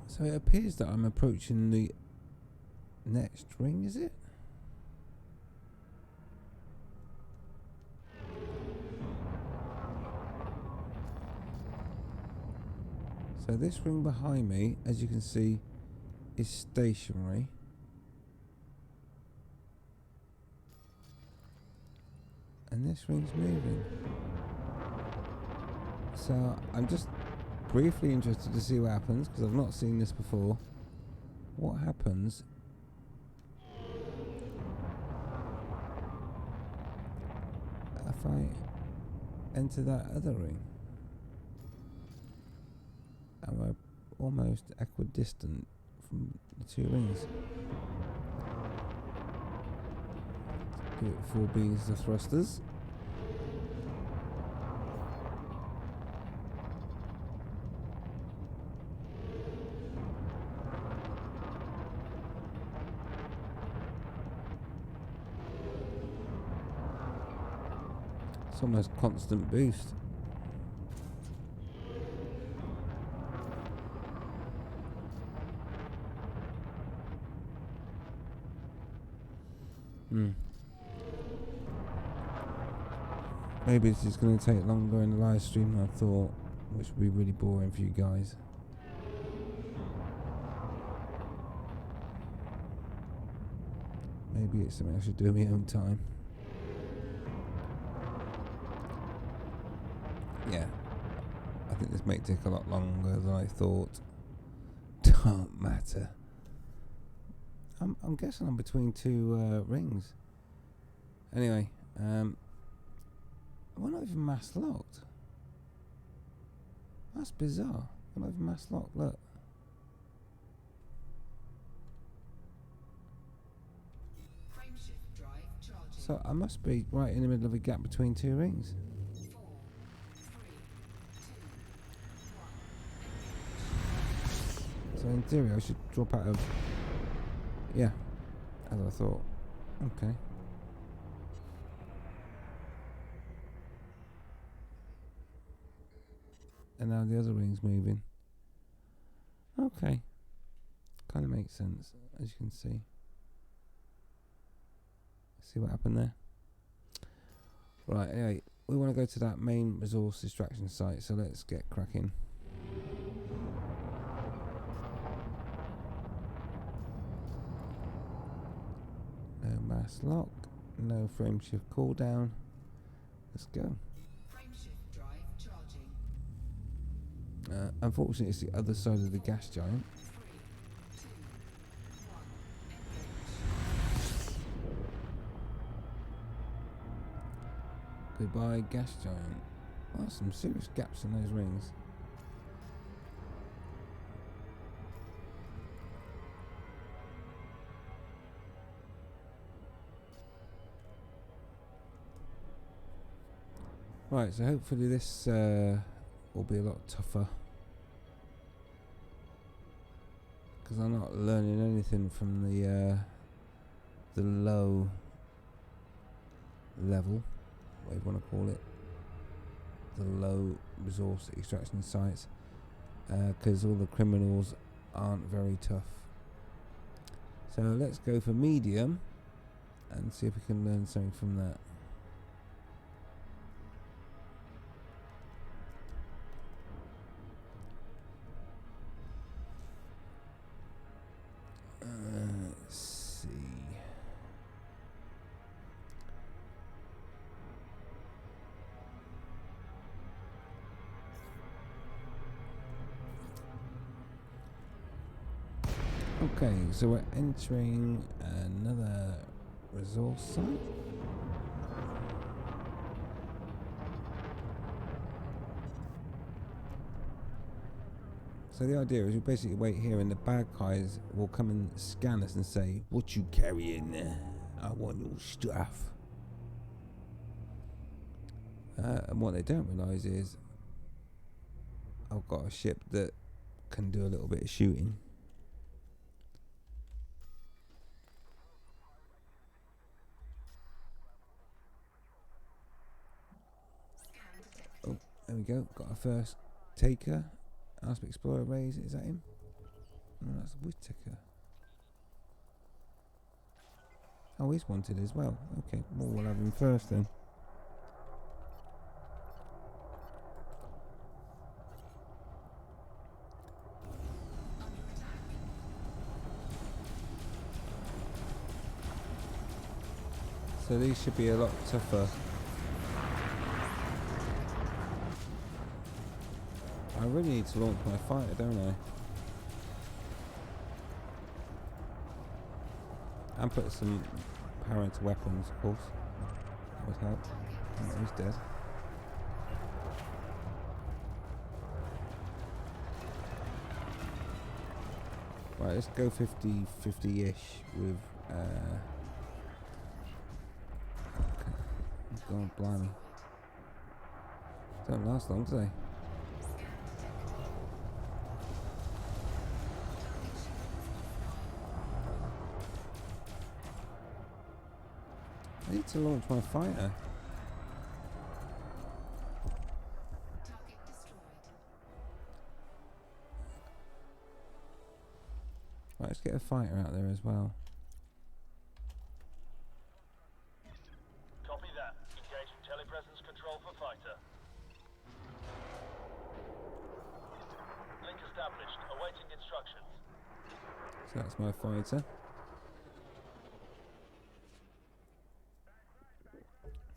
So it appears that I'm approaching the next ring, is it? So this ring behind me, as you can see, is stationary. And this ring's moving. So I'm just briefly interested to see what happens, because I've not seen this before. What happens if I enter that other ring? And we're almost equidistant from the two rings. Give it 4 Bs the thrusters. It's almost constant boost. Maybe it's just going to take longer in the live stream than I thought, which would be really boring for you guys. Maybe it's something I should do in my own time. Yeah, I think this may take a lot longer than I thought. Don't matter. I'm guessing I'm between two rings. Anyway, we're not even mass locked. That's bizarre. We're not even mass locked, look. Frameshift drive charging. So I must be right in the middle of a gap between two rings. 4, 3, 2, 1. So in theory I should drop out of... Yeah, as I thought. Okay. And now the other ring's moving. Okay. Kind of makes sense, as you can see. See what happened there? Right, anyway, we want to go to that main resource extraction site, so let's get cracking. No mass lock, no frame shift cooldown. Let's go. Frameshift drive charging. Unfortunately, it's the other side of the gas giant. 3, 2, 1. Engage. Goodbye, gas giant. Oh, some serious gaps in those rings. Right, so hopefully this will be a lot tougher. Because I'm not learning anything from the low level, what you want to call it, the low resource extraction sites, because all the criminals aren't very tough. So let's go for medium and see if we can learn something from that. Let's see. Okay, so we're entering another resource site. So the idea is we basically wait here and the bad guys will come and scan us and say, "What you carrying there? I want your stuff." And what they don't realise is I've got a ship that can do a little bit of shooting. Oh, there we go. Got our first taker. Asp Explorer raise. Is that him? No, that's Whittaker. Oh, he's wanted as well. Okay, well, we'll have him first then. So these should be a lot tougher. I really need to launch my fighter, don't I? And put some power into weapons, of course. That would help. Oh, he's dead. Right, let's go 50-50-ish with okay. God blimey. Don't last long, do they? I need to launch my fighter. Target destroyed. Right, let's get a fighter out there as well. Copy that. Engaging telepresence control for fighter. Link established. Awaiting instructions. So that's my fighter.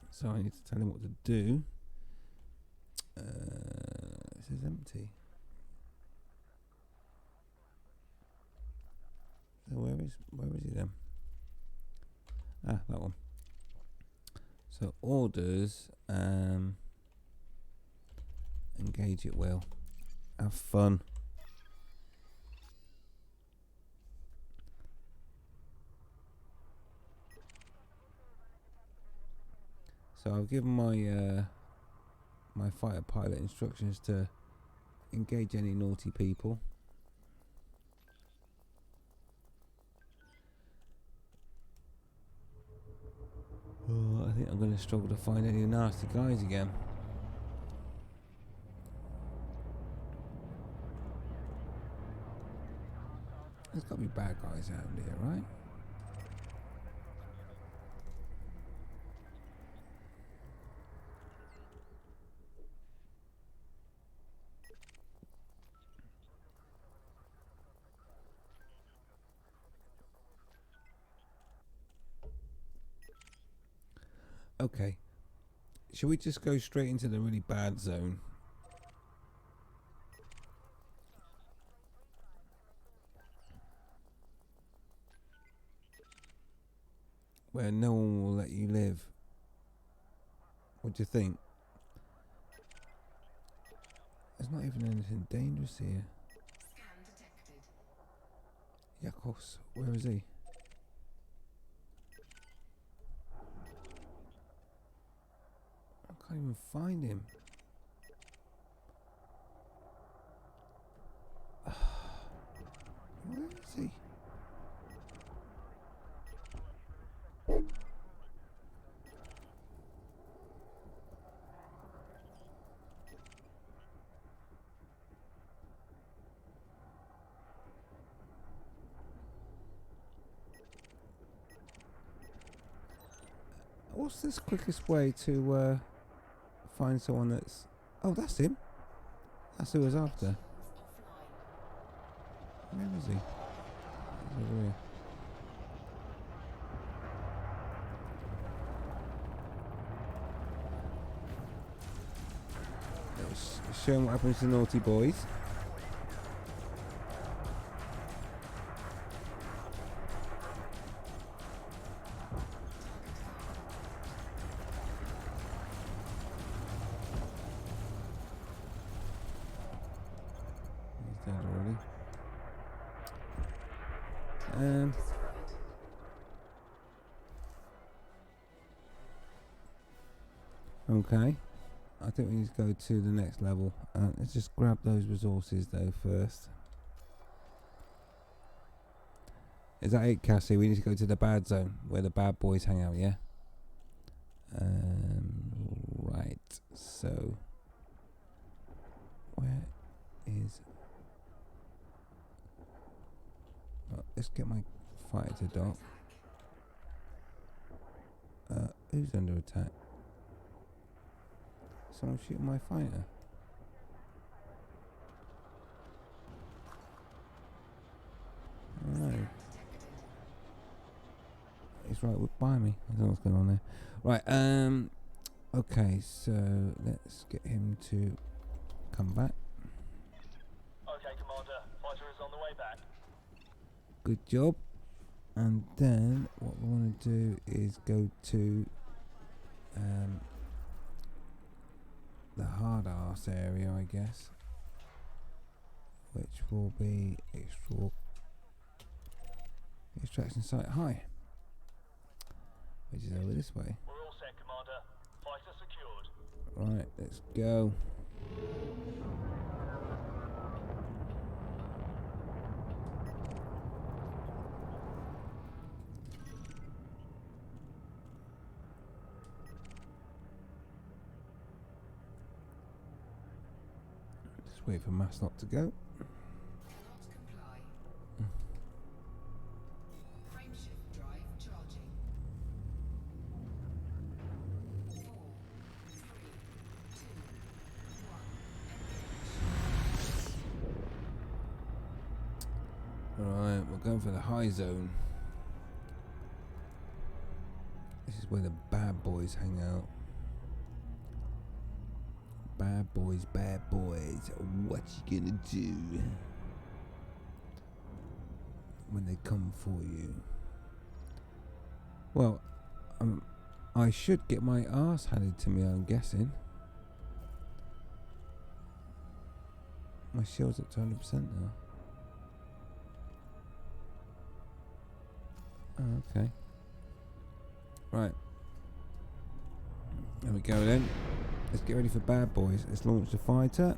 So I need to tell him what to do. This is empty. So where is he then? Ah, that one. So orders, engage it well. Have fun. So I've given my my fighter pilot instructions to engage any naughty people. Oh, I think I'm going to struggle to find any nasty guys again. There's got to be bad guys out there, right? Okay. Shall we just go straight into the really bad zone? Where no one will let you live. What do you think? There's not even anything dangerous here. Scan detected. Yakos, where is he? I can't even find him. Where is he? What's this quickest way to find someone that's... Oh, that's him. That's who I was after. Offline. Where is he? He's over here. Let's show him what happens to naughty boys. He's dead already. Destroyed. Okay. I think we need to go to the next level. Let's just grab those resources though first. Is that it, Cassie? We need to go to the bad zone where the bad boys hang out, yeah? Right. So, where is... Oh, let's get my fighter to dock. Who's under attack? Someone shooting my fighter. No. He's right by me. I don't know what's going on there. Right, okay, so let's get him to come back. Okay, Commander. Fighter is on the way back. Good job. And then what we want to do is go to the hard ass area, I guess, which will be extraction site high, which is over this way. We're all set, Commander. Fighter secured. Right, let's go. Just wait for Maslot to go. Cannot comply. Frameshift drive charging. 4, 3, 2, 1. Engage. Right, we're going for the high zone. This is where the bad boys hang out. Bad boys, what you gonna do when they come for you? Well, I should get my arse handed to me, I'm guessing. My shield's at 200% now. Oh, okay. Right. There we go then. Let's get ready for bad boys. Let's launch the fighter.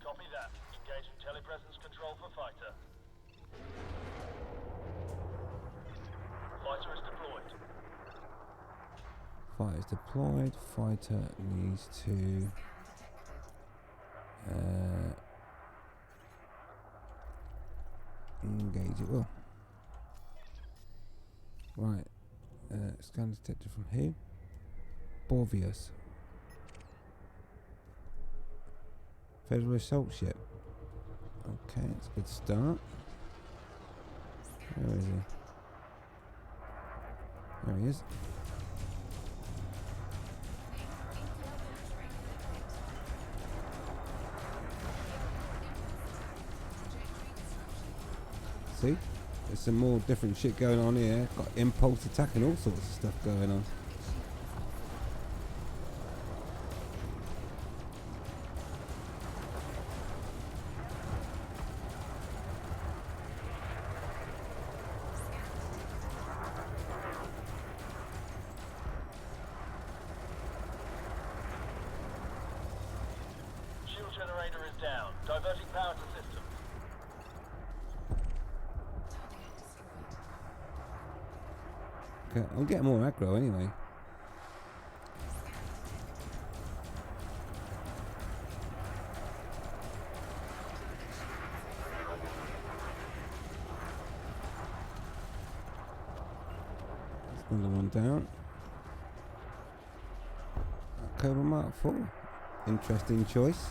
Copy that. Engaging telepresence control for fighter. Fighter is deployed. Fighter's deployed. Fighter needs to engage it. Well, right. Scan detected from who? Borvius. Federal assault ship. Okay, that's a good start. Where is he? There he is. See? There's some more different shit going on here. Got impulse attack and all sorts of stuff going on. Shield generator is down. Diverting power to systems. Target destroyed. Okay, I'm getting more aggro anyway. There's another one down. Cobra Mark 4. Interesting choice.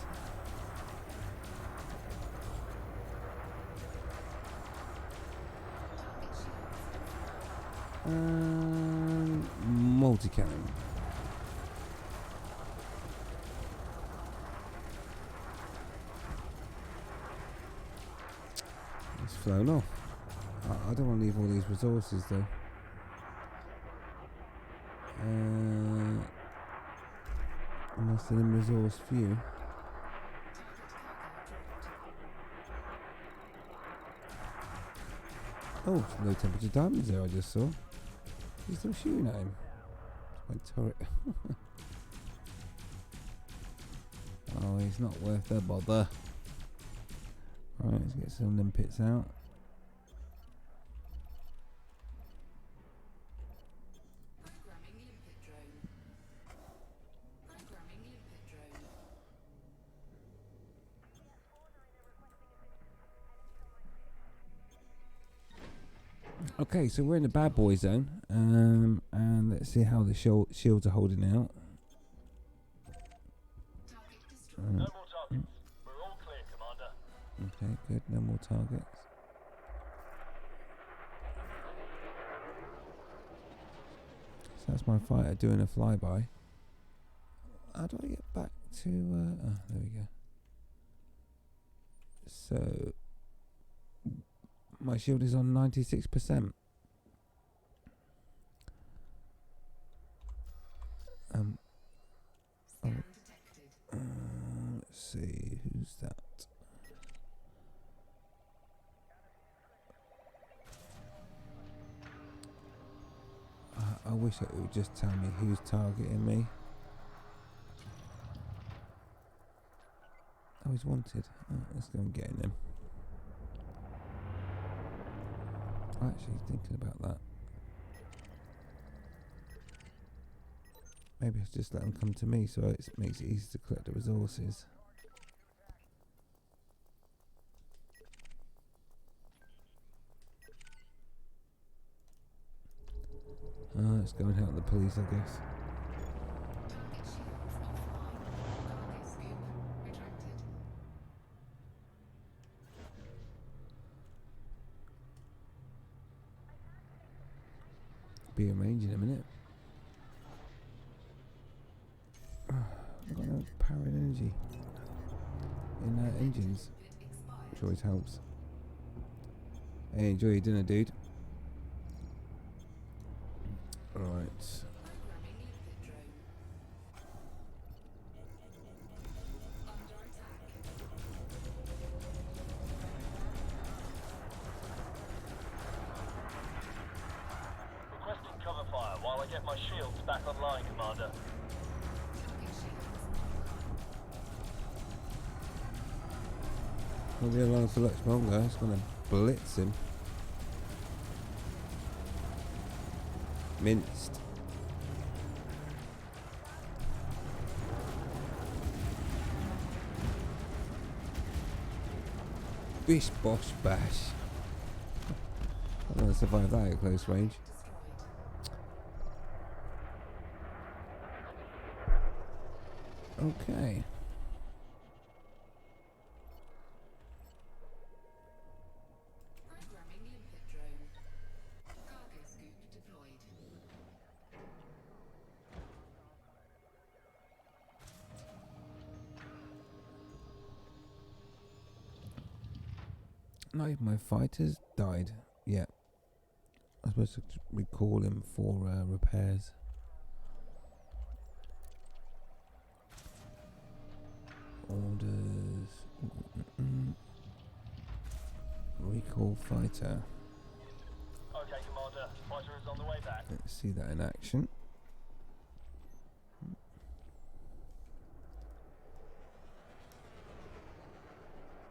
Multi-cannon. It's flown off. I don't want to leave all these resources though. Unless they're in resource view. Oh, some low temperature diamonds there I just saw. He's still shooting at him. My turret. Oh, he's not worth the bother. Right, let's get some limpets out. Programming limpet drone. Programming limpet drone. Okay, so we're in the bad boy zone, and let's see how the shields are holding out. Target destroyed. No more targets. We're all clear, Commander. Okay, good. No more targets. So that's my fighter doing a flyby. How do I get back to? There we go. So my shield is on 96%. Scan detected. Let's see, who's that? I wish it would just tell me who's targeting me. Oh, he's wanted. Oh, let's go and get him. I'm actually thinking about that. Maybe I'll just let them come to me so it makes it easy to collect the resources. Let's go and help the police, I guess. Target shields offline. Cargo scoop retracted. Be arranged in a minute. I've got no power and energy in engines, which always helps. Hey, enjoy your dinner, dude. Alright. Programming limpet drone. Under attack. Requesting cover fire while I get my shields back online, Commander. Target shields Won't be alone for much longer. It's gonna blitz him. Minced. Bish bosh bash. I'm gonna survive that at close range. destroyed. Okay. Programming limpet drone. Cargo scoop deployed. Not even my fighters died yet. I'm supposed to recall him for repairs. Orders. Recall fighter. Okay, Commander. Fighter is on the way back. Let's see that in action.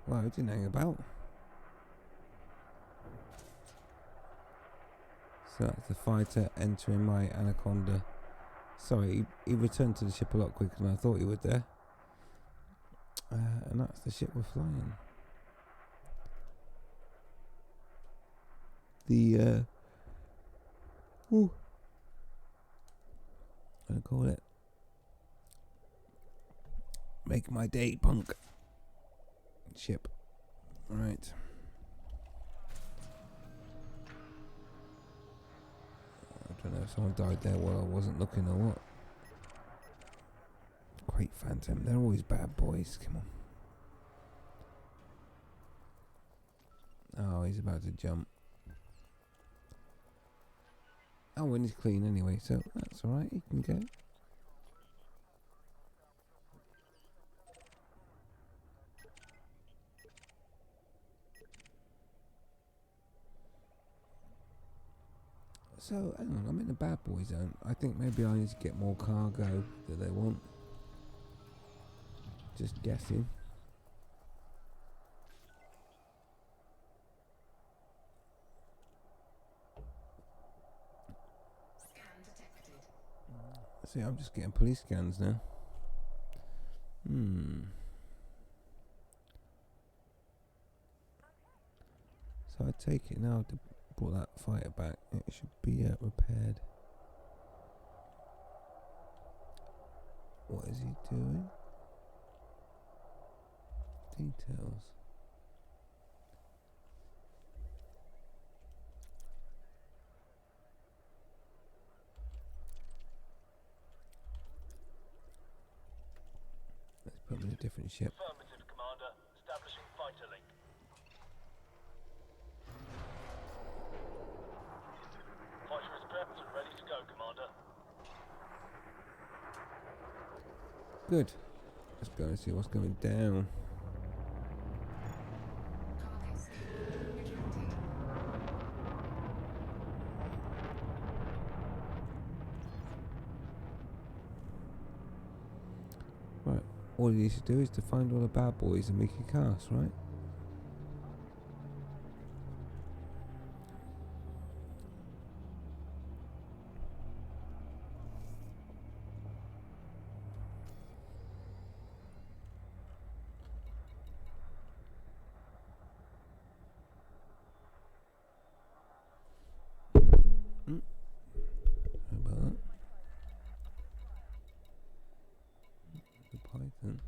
Wow, it didn't hang about. So that's the fighter entering my Anaconda. Sorry, he returned to the ship a lot quicker than I thought he would there. And that's the ship we're flying. The, I'm gonna call it Make My Day Punk ship. Right. I don't know if someone died there while I wasn't looking or what. Great Phantom, they're always bad boys, come on. Oh, he's about to jump. Oh, and he's clean anyway, so that's alright, he can go. So, hang on, I'm in the bad boy zone. I think maybe I need to get more cargo that they want. Just guessing. Scan detected. See, I'm just getting police scans now. So I take it now to brought that fighter back. It should be repaired. What is he doing? Details. Let's put him in a different ship. Affirmative, Commander. Establishing fighter link. Fighter is prepped and ready to go, Commander. Good. Let's go and see what's going down. Cargo scan retracting. Right, all he needs to do is to find all the bad boys and make a cast, right? Mm. How about that? The python.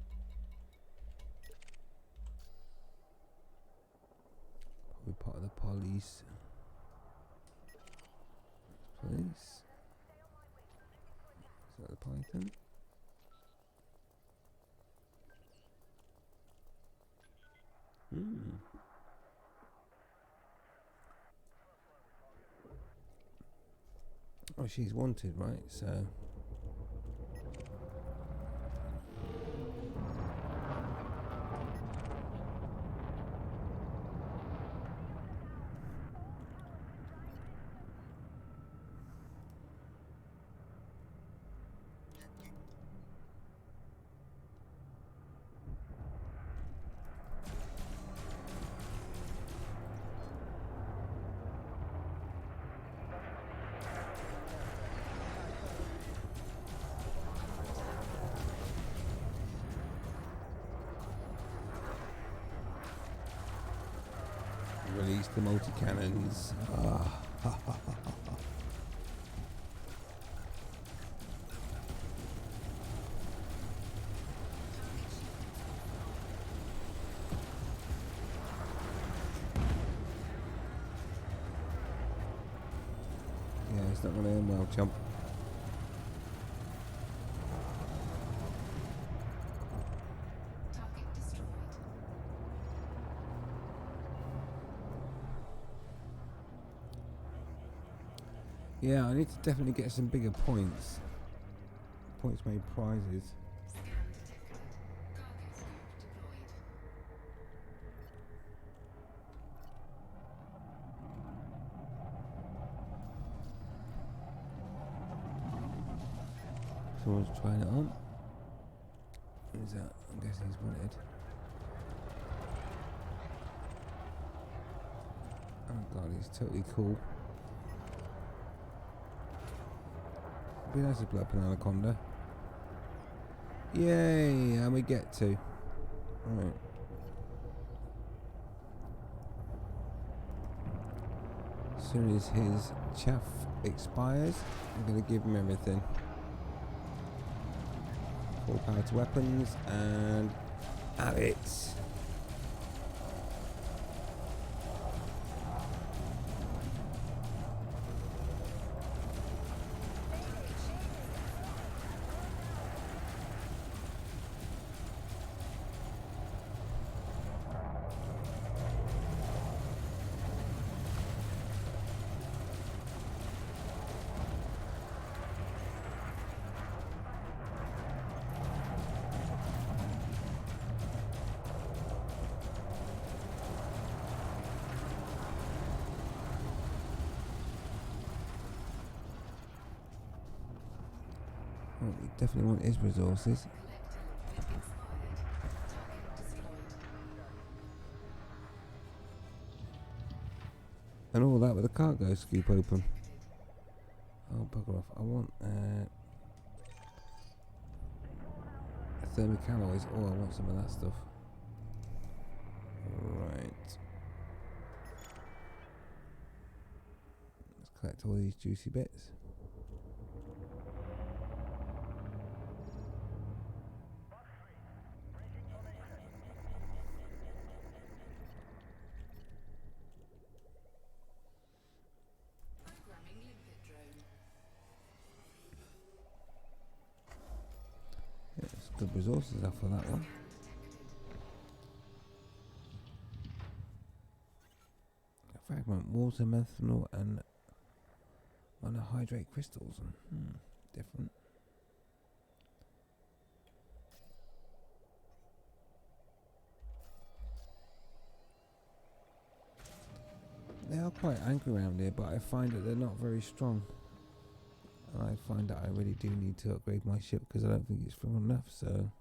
Probably part of the police. Police. Is that the python? Hmm. Oh, she's wanted, right? So. Release the multi-cannons. Ah. Yeah, it's not going to end well, chump. Target destroyed. Yeah, I need to definitely get some bigger points. Points made prizes. Scan detected. Cargo scope deployed. Someone's trying it on. Who's that? I'm guessing he's wanted. Oh god, he's totally cool. Be nice to blow up an anaconda. Yay! And we get to. Right. As soon as his chaff expires, I'm going to give him everything. Full power to weapons and have it. Oh, we definitely want his resources. Collecting. Expired. Target destroyed. And all that with the cargo scoop open. Oh, bugger off. I want thermic alloys. Oh, I want some of that stuff. Right. Let's collect all these juicy bits. Programming limpet drone. Yeah, there's good resources after that one. Fragment, water, methanol, and monohydrate crystals. Different. are quite angry around here, but I find that they're not very strong. And I find that I really do need to upgrade my ship because I don't think it's strong enough, so...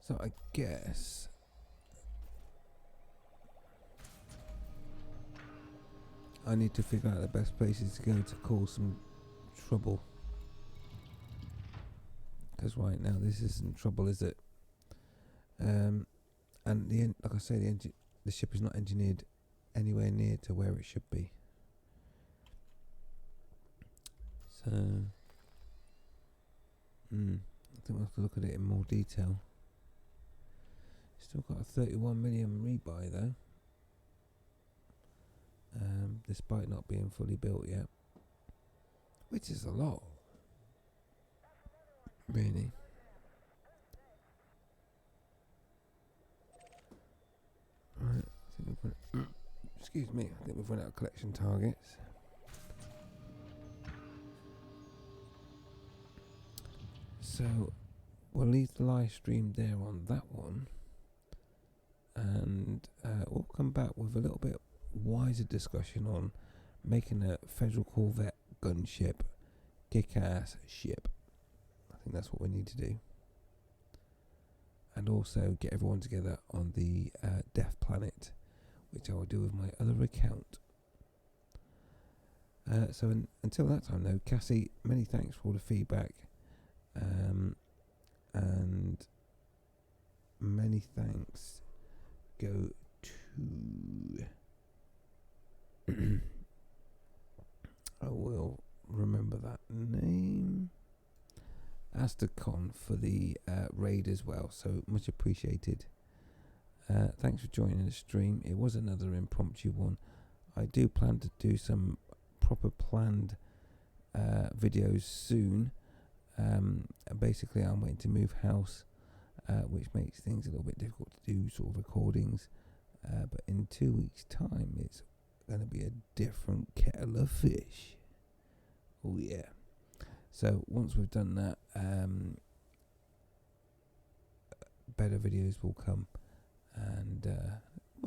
So I guess... I need to figure out the best places to go to cause some trouble. Because right now this isn't trouble, is it? And like I say, the ship is not engineered anywhere near to where it should be. So, I think we'll have to look at it in more detail. Still got a 31 million rebuy though, despite not being fully built yet, which is a lot, really. Right, I think excuse me, I think we've run out of collection targets. So we'll leave the live stream there on that one, and we'll come back with a little bit wiser discussion on making a Federal Corvette gunship kick-ass ship. I think that's what we need to do. And also get everyone together on the Death Planet, which I will do with my other account. So until that time though, Cassie, many thanks for all the feedback, and many thanks go to I will remember that name, Astacon, for the raid as well, so much appreciated. Thanks for joining the stream. It was another impromptu one. I do plan to do some proper planned videos soon. Basically I'm waiting to move house, which makes things a little bit difficult to do sort of recordings, but in 2 weeks time it's going to be a different kettle of fish. Oh yeah. So once we've done that, better videos will come, and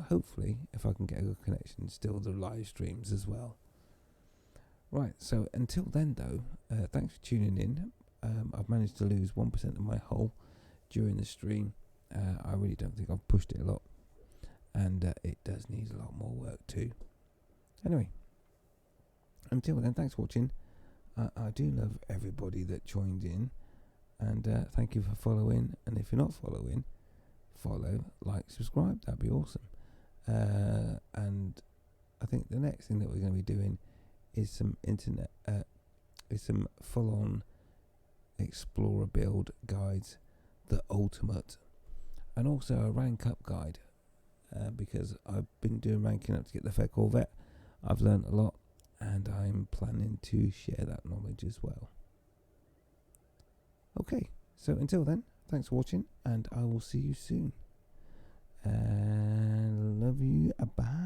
hopefully, if I can get a good connection, still the live streams as well. Right, so until then though, thanks for tuning in. I've managed to lose 1% of my hull during the stream. I really don't think I've pushed it a lot, and it does need a lot more work too. Anyway, until then, thanks for watching. I do love everybody that joined in, and thank you for following. And if you're not following, follow, like, subscribe. That'd be awesome. And I think the next thing that we're going to be doing is some some full-on explorer build guides, the ultimate, and also a rank up guide, because I've been doing ranking up to get the Fed Corvette. I've learned a lot, and I'm planning to share that knowledge as well. Okay, so until then, thanks for watching, and I will see you soon. And love you. Bye.